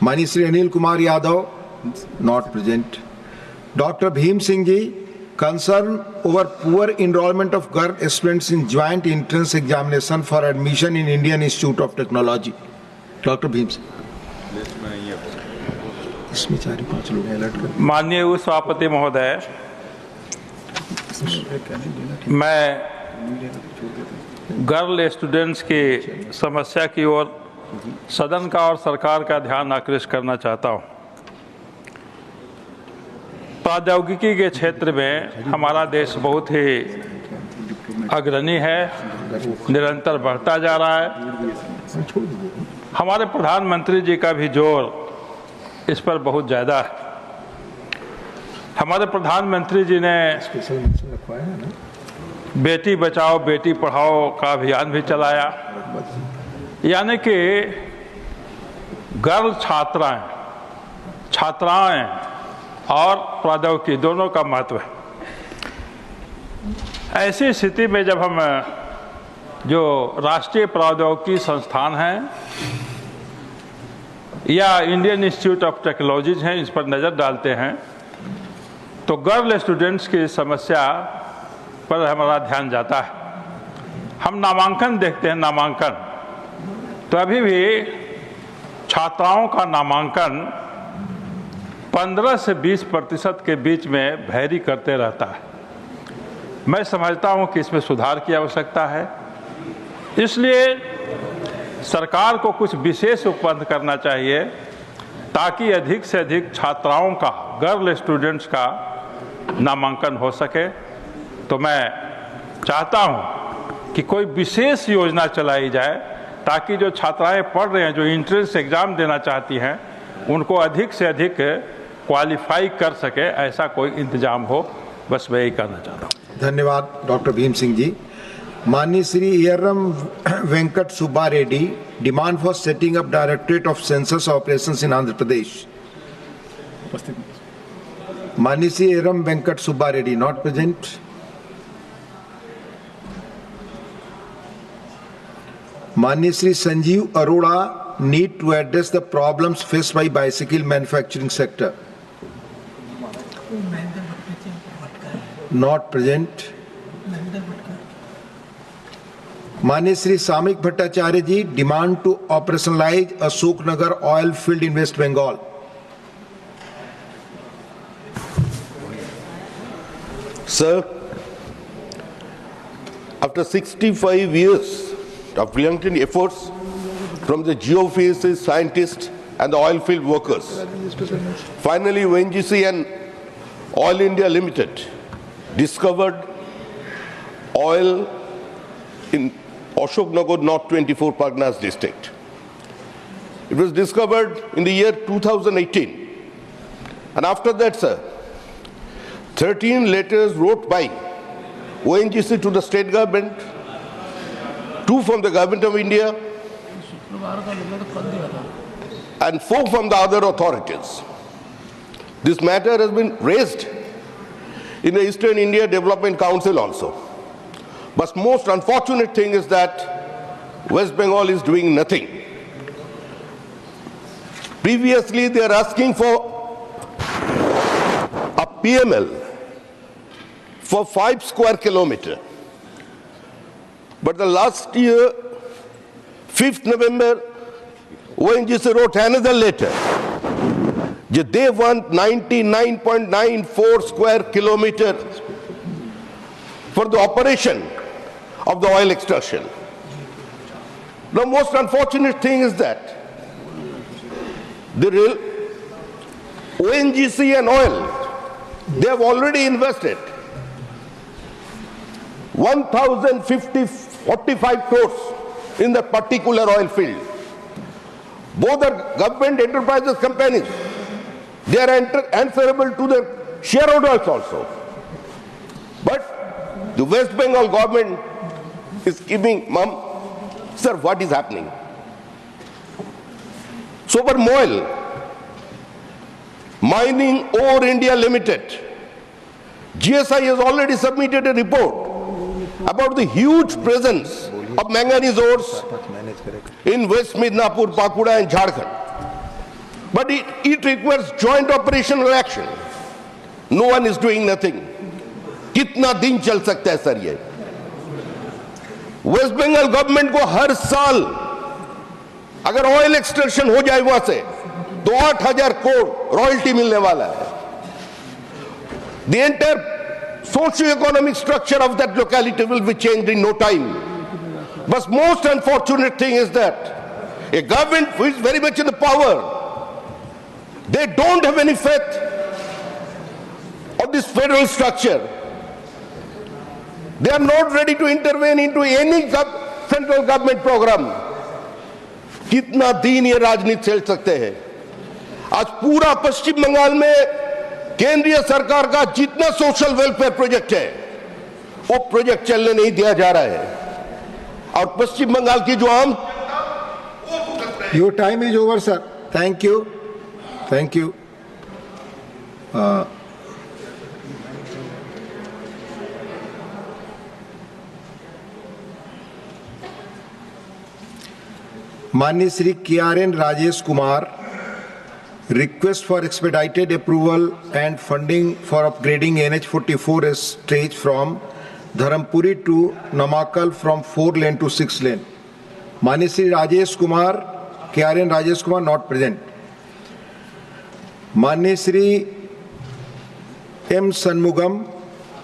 Mani Shri Anil Kumar Yadav, not present. Dr. Bhim Singh Ji, concern over poor enrollment of girl students in joint entrance examination for admission in Indian Institute of Technology. Dr. Bhim Singh. माननीय उपसभापति महोदय, मैं girl students की समस्या की ओर सदन का और सरकार का ध्यान आकृष्ट करना चाहता हूं। प्रौद्योगिकी के क्षेत्र में हमारा देश बहुत ही अग्रणी है, निरंतर बढ़ता जा रहा है। हमारे प्रधानमंत्री जी का भी जोर इस पर बहुत ज़्यादा है। हमारे प्रधानमंत्री जी ने बेटी बचाओ बेटी पढ़ाओ का अभियान भी चलाया, यानी कि गर्ल छात्राएं और प्रौद्योगिकी दोनों का महत्व है। ऐसी स्थिति में जब हम जो राष्ट्रीय प्रौद्योगिकी संस्थान हैं या इंडियन इंस्टीट्यूट ऑफ टेक्नोलॉजीज हैं, इस पर नज़र डालते हैं तो गर्ल स्टूडेंट्स की समस्या पर हमारा ध्यान जाता है। हम नामांकन देखते हैं, नामांकन तो अभी भी छात्राओं का नामांकन 15 से 20% के बीच में वैरी करते रहता है। मैं समझता हूं कि इसमें सुधार की आवश्यकता है, इसलिए सरकार को कुछ विशेष उपलब्ध करना चाहिए ताकि अधिक से अधिक छात्राओं का, गर्ल स्टूडेंट्स का नामांकन हो सके। तो मैं चाहता हूं कि कोई विशेष योजना चलाई जाए ताकि जो छात्राएं पढ़ रहे हैं, जो एंट्रेंस एग्जाम देना चाहती हैं, उनको अधिक से अधिक क्वालिफाई कर सके, ऐसा कोई इंतजाम हो। बस मैं यही कहना चाहता हूँ। धन्यवाद डॉक्टर भीम सिंह जी। माननीय Shri Yerram Venkata Subba Reddy, demand for setting up directorate of census operations in Andhra Pradesh. माननीय श्री एयरम वेंकट सुब्बा रेड्डी, नॉट प्रेजेंट। माननीय Shri Sanjeev Arora, need to address the problems faced by bicycle manufacturing sector, not present. माननीय Shri Samik Bhattacharya ji, demand to operationalise Ashoknagar oil field in West Bengal. Sir, after 65 years of relentless efforts from the geophysicists, scientists and the oil field workers, finally ONGC and Oil India Limited discovered oil in Ashoknagar, North 24 Parganas district. It was discovered in the year 2018. And after that, sir, 13 letters wrote by ONGC to the state government, 2 from the government of India, and 4 from the other authorities. This matter has been raised in the Eastern India Development Council also. But most unfortunate thing is that West Bengal is doing nothing. Previously, they are asking for a PML for 5 square kilometer. But the last year, 5th November, ONGC wrote another letter. They want 99.94 square kilometer for the operation of the oil extraction. The most unfortunate thing is that the ONGC and oil, they have already invested 1,045 crores in that particular oil field. Both are government enterprises companies. They are answerable to the shareholders also. But the West Bengal government is giving, sir, what is happening? Sober Moil, Mining Ore India Limited, GSI has already submitted a report about the huge presence of manganese ores in West Midnapur, Pakuda and Jharkhand. But it requires joint operational action. No one is doing nothing. कितना दिन चल सकता है sir ये? Waste Bengal government को हर साल अगर oil extraction हो जाए वहां से तो 8,000 करोड़ रॉयल्टी मिलने वाला है. The entire socio-economic structure of that locality will be changed in no time. But most unfortunate thing is that a government who is very much in the power, they don't have any faith of this federal structure. They are not ready to intervene into any central government program. कितना दिन ये राजनीति चल सकते हैं? आज पूरा पश्चिम बंगाल में केंद्रीय सरकार का जितना सोशल वेलफेयर प्रोजेक्ट है वो प्रोजेक्ट चलने नहीं दिया जा रहा है और पश्चिम बंगाल की जो आम your time is over sir. Thank you. Thank you. माननीय Shri KRN Rajesh Kumar, request for expedited approval and funding for upgrading NH44 stretch from Dharampuri to Namakkal from 4 lane to 6 lane. माननीय Shri Rajesh Kumar KRN Rajesh Kumar not present. माननीय Shri M Shanmugam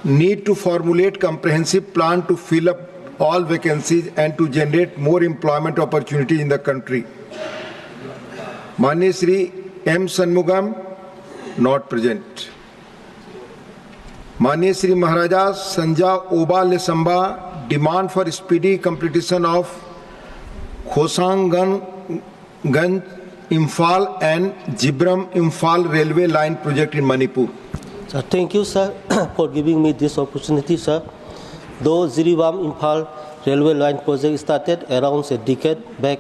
need to formulate comprehensive plan to fill up all vacancies and to generate more employment opportunities in the country. माननीय Shri M Shanmugam not present. माननीय श्री महाराजा संजा ओबा लेसंबा demand for speedy completion of Khosangganj Imphal and Jibram Imphal railway line project in Manipur. Sir, thank you, sir, for giving me this opportunity, sir. Though Jirebam Imphal railway line project started around a decade back,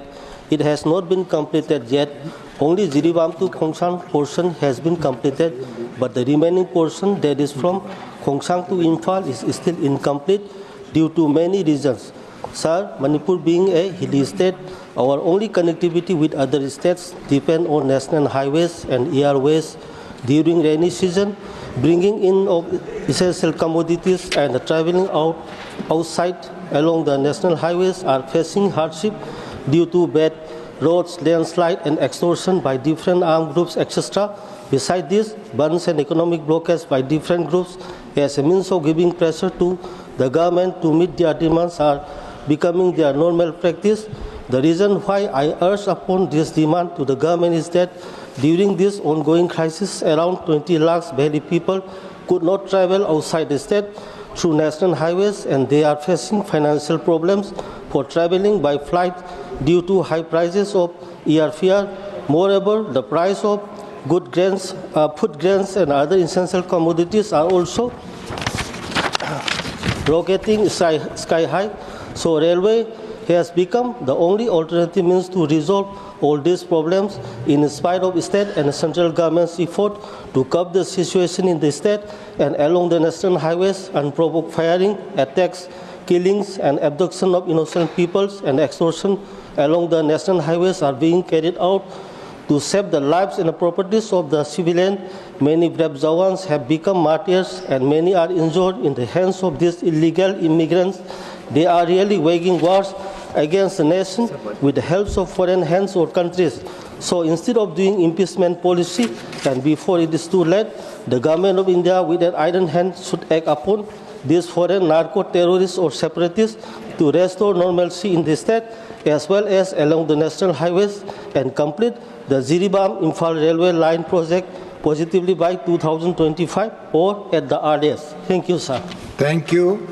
it has not been completed yet. Only Jirebam to Khongsang portion has been completed, but the remaining portion that is from Khongsang to Imphal is still incomplete due to many reasons. Sir, Manipur being a hilly state, our only connectivity with other states depend on national highways and airways during rainy season. Bringing in of essential commodities and traveling outside along the national highways are facing hardship due to bad roads, landslide and extortion by different armed groups, etc. Besides this, bans and economic blockage by different groups as a means of giving pressure to the government to meet their demands are becoming their normal practice. The reason why I urge upon this demand to the government is that during this ongoing crisis, around 20 lakhs Bahari people could not travel outside the state through national highways, and they are facing financial problems for traveling by flight due to high prices of airfare. Moreover, the price of food grains and other essential commodities are also rocketing sky high. So railway has become the only alternative means to resolve all these problems in spite of state and central government's effort to curb the situation in the state and along the national highways. Unprovoked firing, attacks, killings and abduction of innocent peoples and extortion along the national highways are being carried out to save the lives and the properties of the civilian. Many brave Jawans have become martyrs and many are injured in the hands of these illegal immigrants. They are really waging wars against the nation with the help of foreign hands or countries. So instead of doing impeachment policy and before it is too late, the government of India with an iron hand should act upon these foreign narco-terrorists or separatists to restore normalcy in the state as well as along the national highways and complete the Jirebam Imphal railway line project positively by 2025 or at the earliest. Thank you, sir. Thank you.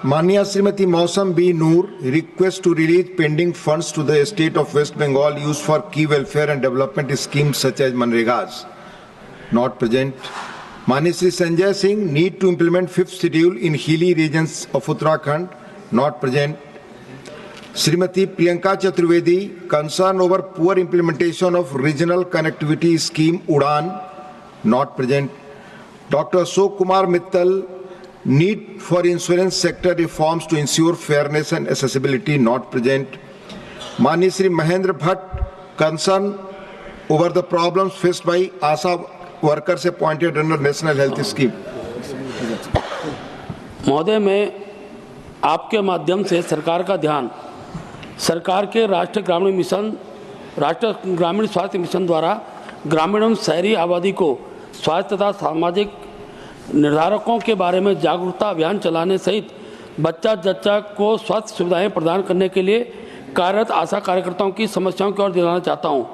Mania Srimati Mausam B. Noor requests to release pending funds to the state of West Bengal used for key welfare and development schemes such as Manregas. Not present. Mani Sri Sanjay Singh need to implement 5th schedule in hilly regions of Uttarakhand. Not present. Srimati Priyanka Chaturvedi concern over poor implementation of regional connectivity scheme Udan. Not present. Dr. Ashok Kumar Mittal need for insurance sector reforms to ensure fairness and accessibility. Not present. Mani Sri Mahendra Bhatt concern over the problems faced by ASA workers appointed under National Health Scheme. महोदय, मैं आपके माध्यम से सरकार का ध्यान सरकार के राष्ट्रीय ग्रामीण स्वास्थ्य मिशन द्वारा ग्रामीण एवं शहरी आबादी को स्वास्थ्य तथा सामाजिक निर्धारकों के बारे में जागरूकता अभियान चलाने सहित बच्चा जच्चा को स्वास्थ्य सुविधाएं प्रदान करने के लिए कार्यरत आशा कार्यकर्ताओं की समस्याओं की ओर दिलाना चाहता हूं।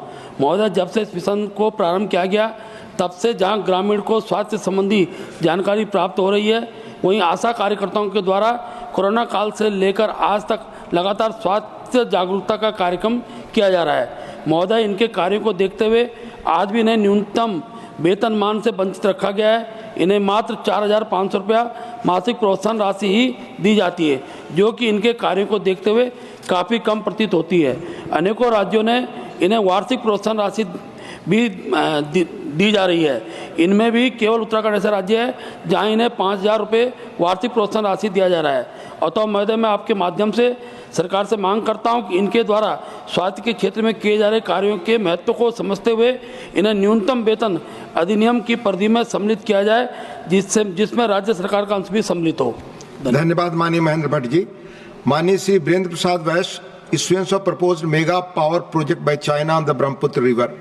महोदय, जब से इस मिशन को प्रारंभ किया गया तब से जहां ग्रामीण को स्वास्थ्य संबंधी जानकारी प्राप्त हो रही है, वहीं आशा कार्यकर्ताओं के द्वारा कोरोना काल से लेकर आज तक लगातार स्वास्थ्य जागरूकता का कार्यक्रम किया जा रहा है। महोदय, इनके कार्यों को देखते हुए आज भी इन्हें न्यूनतम वेतनमान से वंचित रखा गया है। इन्हें मात्र 4,500 रुपया मासिक प्रोत्साहन राशि ही दी जाती है, जो कि इनके कार्यों को देखते हुए काफ़ी कम प्रतीत होती है। अनेकों राज्यों ने इन्हें वार्षिक प्रोत्साहन राशि भी दी जा रही है। इनमें भी केवल उत्तराखंड ऐसा राज्य है जहां इन्हें 5,000 रुपये वार्षिक प्रोत्साहन राशि दिया जा रहा है। और तो महोदय, मैं आपके माध्यम से सरकार से मांग करता हूं कि इनके द्वारा स्वास्थ्य के क्षेत्र में किए जा रहे कार्यों के महत्व को समझते हुए इन्हें न्यूनतम वेतन अधिनियम की परिधि में सम्मिलित किया जाए, जिसमें राज्य सरकार का अंश भी सम्मिलित हो। धन्यवाद माननीय Mahendra Bhatt ji. Mani Sri Birendra Prasad Vaish, issuance of proposed mega power project by China on the Brahmaputra River.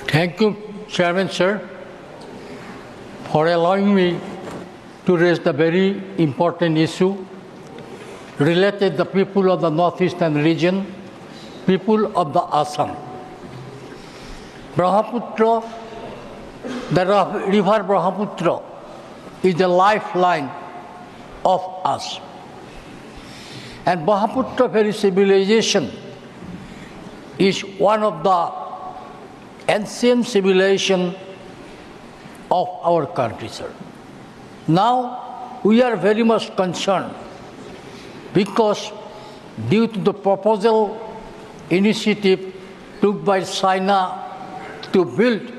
Thank you, Chairman, sir, for allowing me to raise the very important issue related to the people of the northeastern region, people of the Assam. Brahmaputra, the river Brahmaputra, is the lifeline of us. And Brahmaputra Valley civilization is one of the ancient civilization of our country, sir. Now, we are very much concerned because due to the proposal initiative took by China to build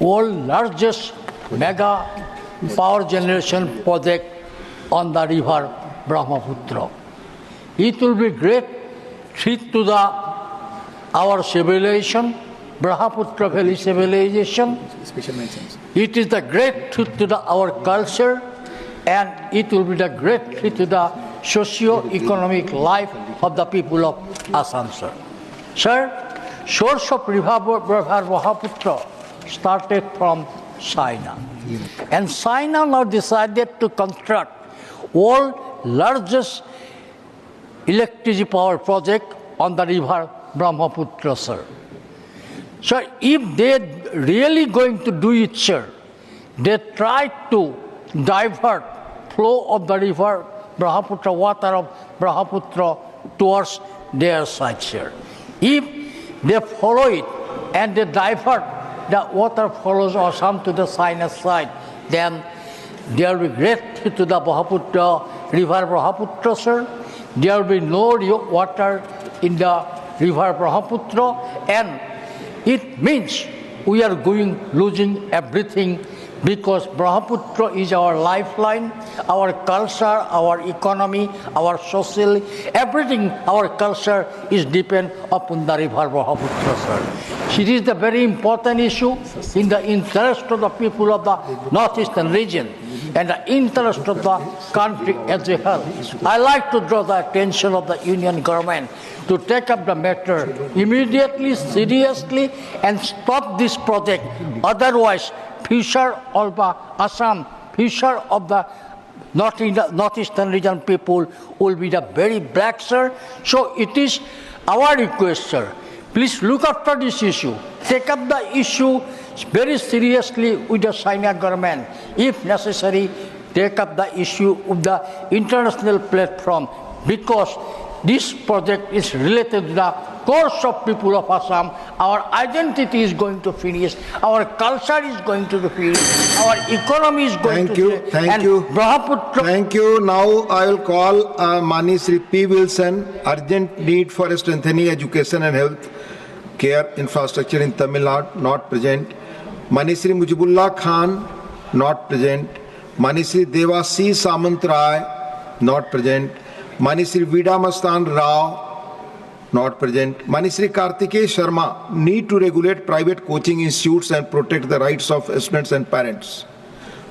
world's largest mega power generation project on the river Brahmaputra. It will be great threat to our civilization, Brahmaputra Valley civilization. It is the great threat to our culture, and it will be the great threat to the socio-economic life of the people of Assam, sir. Sir, source of river Brahmaputra started from China. And China now decided to construct world's largest electricity power project on the river Brahmaputra, sir. So if they really going to do it, sir, they try to divert flow of the river Brahmaputra, water of Brahmaputra towards their side, sir. If they follow it and they divert the water follows Assam to the China side, then there will be great to the Brahmaputra, river Brahmaputra, sir. There will be no water in the river Brahmaputra, and it means we are losing everything, because Brahmaputra is our lifeline, our culture, our economy, our social, everything, our culture is depend upon the river Brahmaputra, sir. It is the very important issue in the interest of the people of the northeastern region and the interest of the country as a whole. I like to draw the attention of the Union government to take up the matter immediately, seriously, and stop this project. Otherwise, future of the Assam, future of the northeastern region people will be the very black, sir. So it is our request, sir. Please look after this issue. Take up the issue very seriously with the China government. If necessary, take up the issue with the international platform, because this project is related to the course of people of Assam. Our identity is going to finish. Our culture is going to finish. Our economy is going to finish. Thank you. Brahmaputra. Thank you. Now I will call Mani Sri P. Wilson. Urgent need for strengthening education and health care infrastructure in Tamil Nadu, not present. Mani Sri Mujibullah Khan, not present. Mani Sri Devasi Samant Rai, not present. Mani Sri Vida Mastan Rao, not present. Mani Sri Kartikeya Sharma, need to regulate private coaching institutes and protect the rights of students and parents.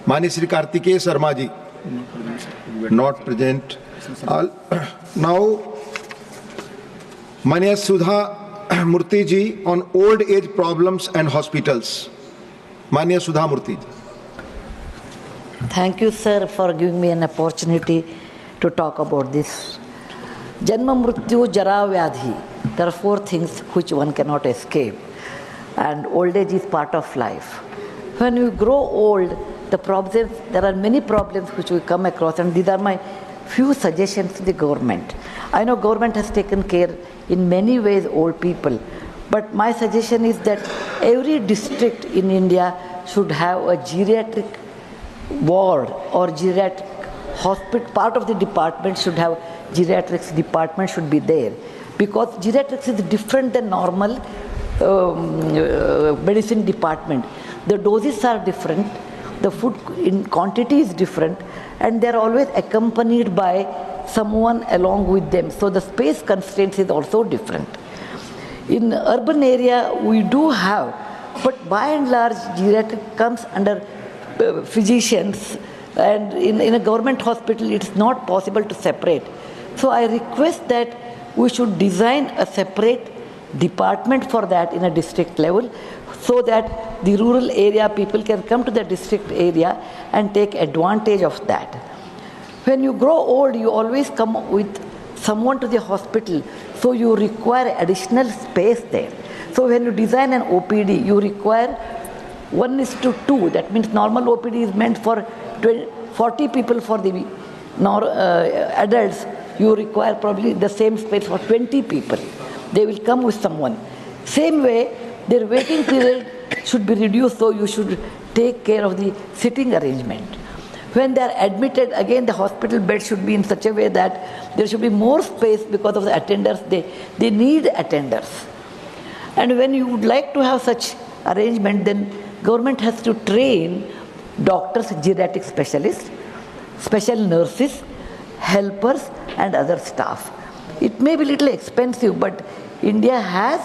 Mani Sri Kartikeya Sharma ji, not present. Now, Mani Sudha Murthy ji on old age problems and hospitals. Mani Sudha Murthy ji. Thank you, sir, for giving me an opportunity to talk about this. Janma, Mrityu, Jara, Vyadhi. There are four things which one cannot escape. And old age is part of life. When we grow old, there are many problems which we come across, and these are my few suggestions to the government. I know government has taken care in many ways old people, but my suggestion is that every district in India should have a geriatric ward or geriatric hospital. Part of the department should have geriatrics department should be there, because geriatrics is different than normal medicine department. The doses are different, the food in quantity is different, and they are always accompanied by someone along with them. So the space constraints is also different. In urban area we do have, but by and large geriatric comes under physicians, And in a government hospital, it's not possible to separate. So I request that we should design a separate department for that in a district level, so that the rural area people can come to the district area and take advantage of that. When you grow old, you always come with someone to the hospital, so you require additional space there. So when you design an OPD, you require 1:2. That means normal OPD is meant for 40 people for the adults. You require probably the same space for 20 people. They will come with someone. Same way, their waiting period should be reduced, so you should take care of the sitting arrangement. When they are admitted, again the hospital bed should be in such a way that there should be more space because of the attenders. They need attenders. And when you would like to have such arrangement, then government has to train doctors, geriatric specialists, special nurses, helpers and other staff. It may be little expensive, but India has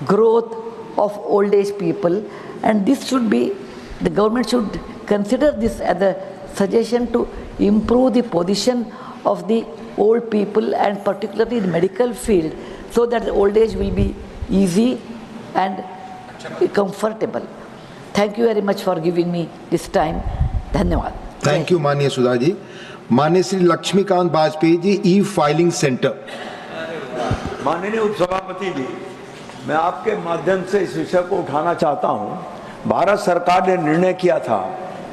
growth of old age people, and this should be, the government should consider this as a suggestion to improve the position of the old people, and particularly in the medical field, so that the old age will be easy and comfortable. Thank you very much for giving me this time. Dhanyawad. Thank you, माननीय सुधा जी. माननीय श्री लक्ष्मीकांत वाजपेयी जी, ई filing centre. माननीय उपसभापति जी, मैं आपके माध्यम से इस विषय को उठाना चाहता हूं. भारत सरकार ने निर्णय किया था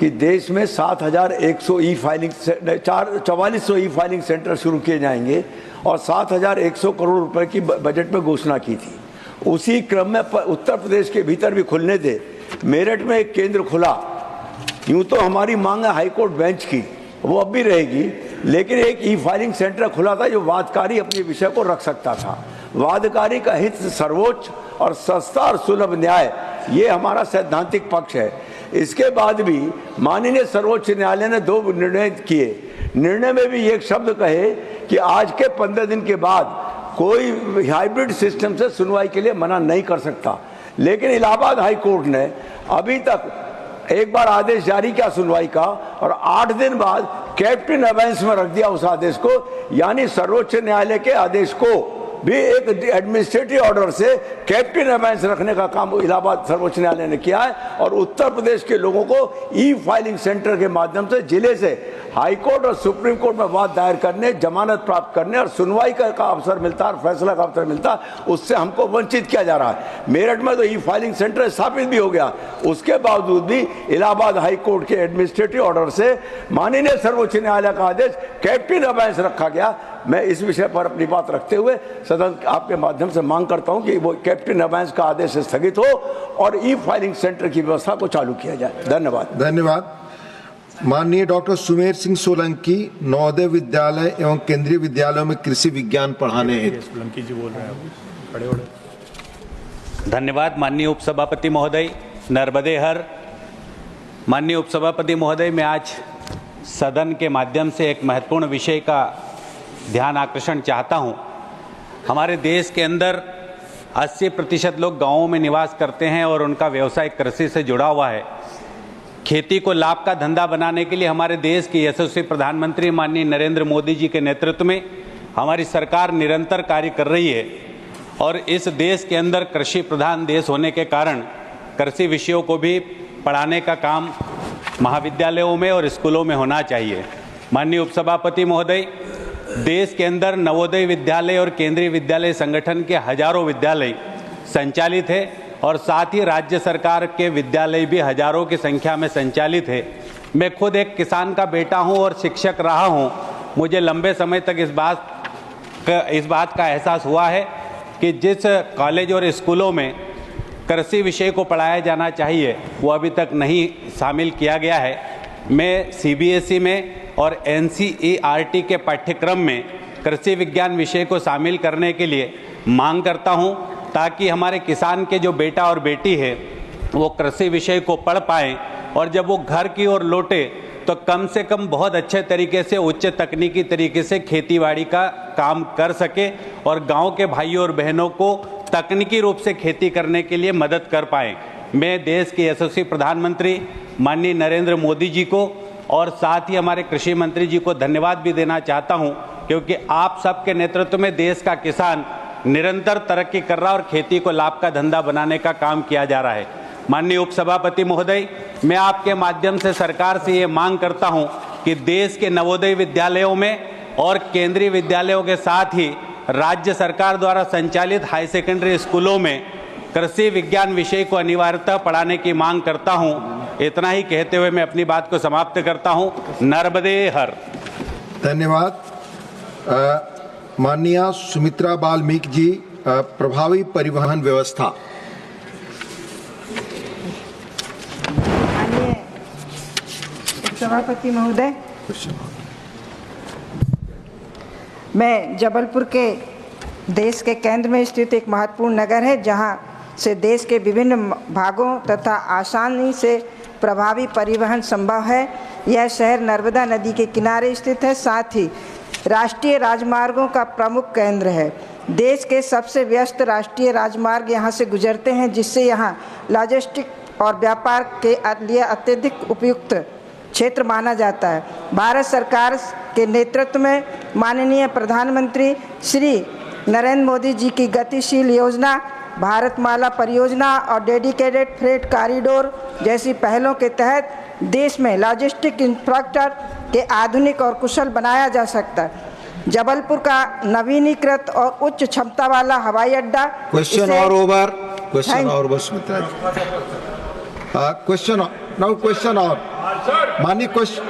कि देश में 7,100 ई फाइलिंग 4400 ई फाइलिंग सेंटर शुरू किए जाएंगे और 7,100 करोड़ रुपए की बजट में घोषणा की थी. उसी क्रम में उत्तर प्रदेश के भीतर भी खुलने दे. मेरठ में एक केंद्र खुला. यूं तो हमारी मांग है हाईकोर्ट बेंच की, वो अब भी रहेगी, लेकिन एक ई फाइलिंग सेंटर खुला था जो वादकारी अपने विषय को रख सकता था. वादकारी का हित सर्वोच्च और सस्ता और सुलभ न्याय, ये हमारा सैद्धांतिक पक्ष है. इसके बाद भी माननीय सर्वोच्च न्यायालय ने 2 निर्णय किए. निर्णय में भी एक शब्द कहे कि आज के 15 दिन के बाद कोई हाइब्रिड सिस्टम से सुनवाई के लिए मना नहीं कर सकता. लेकिन इलाहाबाद हाई कोर्ट ने अभी तक एक बार आदेश जारी किया सुनवाई का, और 8 दिन बाद कैप्टन अबेंस में रख दिया उस आदेश को. यानी सर्वोच्च न्यायालय के आदेश को भी एक एडमिनिस्ट्रेटिव ऑर्डर से कैप्टन अबेंस रखने का काम इलाहाबाद सर्वोच्च न्यायालय ने किया है. और उत्तर प्रदेश के लोगों को ई फाइलिंग सेंटर के माध्यम से जिले से हाई कोर्ट और सुप्रीम कोर्ट में वाद दायर करने, जमानत प्राप्त करने और सुनवाई का अवसर मिलता है, फैसला का अवसर मिलता, उससे हमको वंचित किया जा रहा है. मेरठ में तो ई फाइलिंग सेंटर स्थापित भी हो गया. उसके बावजूद भी इलाहाबाद हाई कोर्ट के एडमिनिस्ट्रेटिव ऑर्डर से माननीय सर्वोच्च न्यायालय का आदेश कैप्टन अबेंस रखा गया. मैं इस विषय पर अपनी बात रखते हुए सदन आपके माध्यम से मांग करता हूं कि वो कैप्टन अबेंस का आदेश स्थगित हो और ई फाइलिंग सेंटर की व्यवस्था को चालू किया जाए. धन्यवाद. धन्यवाद. माननीय डॉक्टर सुमेर सिंह सोलंकी, नवोदय विद्यालय एवं केंद्रीय विद्यालयों में कृषि विज्ञान पढ़ाने हेतु. सोलंकी जी बोल रहे हैं. खड़े हो. धन्यवाद माननीय उपसभापति महोदय, नर्मदे हर. माननीय उपसभापति महोदय, मैं आज सदन के माध्यम से एक महत्वपूर्ण विषय का ध्यान आकर्षण चाहता हूं. हमारे देश के अंदर 80% लोग गांवों में निवास करते हैं और उनका व्यवसाय कृषि से जुड़ा हुआ है. खेती को लाभ का धंधा बनाने के लिए हमारे देश के यशस्वी प्रधानमंत्री माननीय नरेंद्र मोदी जी के नेतृत्व में हमारी सरकार निरंतर कार्य कर रही है. और इस देश के अंदर कृषि प्रधान देश होने के कारण कृषि विषयों को भी पढ़ाने का काम महाविद्यालयों में और स्कूलों में होना चाहिए. माननीय उपसभापति महोदय, देश के अंदर नवोदय विद्यालय और केंद्रीय विद्यालय संगठन के हजारों विद्यालय संचालित है और साथ ही राज्य सरकार के विद्यालय भी हजारों की संख्या में संचालित है. मैं खुद एक किसान का बेटा हूं और शिक्षक रहा हूं. मुझे लंबे समय तक इस बात का एहसास हुआ है कि जिस कॉलेज और स्कूलों में कृषि विषय को पढ़ाया जाना चाहिए वो अभी तक नहीं शामिल किया गया है. मैं CBSE में और NCERT के पाठ्यक्रम में कृषि विज्ञान विषय को शामिल करने के लिए मांग करता हूं, ताकि हमारे किसान के जो बेटा और बेटी है वो कृषि विषय को पढ़ पाएँ और जब वो घर की ओर लौटे तो कम से कम बहुत अच्छे तरीके से, उच्च तकनीकी तरीके से खेतीबाड़ी का काम कर सके और गांव के भाइयों और बहनों को तकनीकी रूप से खेती करने के लिए मदद कर पाएँ. मैं देश के यशस्वी प्रधानमंत्री माननीय नरेंद्र मोदी जी को और साथ ही हमारे कृषि मंत्री जी को धन्यवाद भी देना चाहता हूं, क्योंकि आप सबके नेतृत्व में देश का किसान निरंतर तरक्की कर रहा है और खेती को लाभ का धंधा बनाने का काम किया जा रहा है। माननीय उपसभापति महोदय, मैं आपके माध्यम से सरकार से ये मांग करता हूं कि देश के नवोदय विद्यालयों में और केंद्रीय विद्यालयों के साथ ही राज्य सरकार द्वारा संचालित हाई सेकेंडरी स्कूलों में कृषि विज्ञान विषय को अनिवार्यतः पढ़ाने की मांग करता हूं। इतना ही कहते हुए मैं अपनी बात को समाप्त करता हूं। नर्मदे हर। धन्यवाद। माननीय सुमित्रा बाल्मीकि जी, प्रभावी परिवहन व्यवस्था। माननीय उपसभापति महोदय, मैं जबलपुर के देश के केंद्र में स्थित एक महत्वपूर्ण नगर है, जहां से देश के विभिन्न भागों तथा आसानी से प्रभावी परिवहन संभव है। यह शहर नर्मदा नदी के किनारे स्थित है, साथ ही राष्ट्रीय राजमार्गों का प्रमुख केंद्र है। देश के सबसे व्यस्त राष्ट्रीय राजमार्ग यहां से गुजरते हैं, जिससे यहां लॉजिस्टिक और व्यापार के लिए अत्यधिक उपयुक्त क्षेत्र माना जाता है। भारत सरकार के नेतृत्व में माननीय प्रधानमंत्री श्री नरेंद्र मोदी जी की गतिशील योजना, भारतमाला परियोजना और डेडिकेटेड फ्रेट कॉरिडोर जैसी पहलों के तहत देश में लॉजिस्टिक इंफ्रास्ट्रक्चर के आधुनिक और कुशल बनाया जा सकता है। जबलपुर का नवीनीकृत और उच्च क्षमता वाला हवाई अड्डा। क्वेश्चन और ओवर। क्वेश्चन और बस मित्रा जी। क्वेश्चन नाउ क्वेश्चन और माननीय क्वेश्चन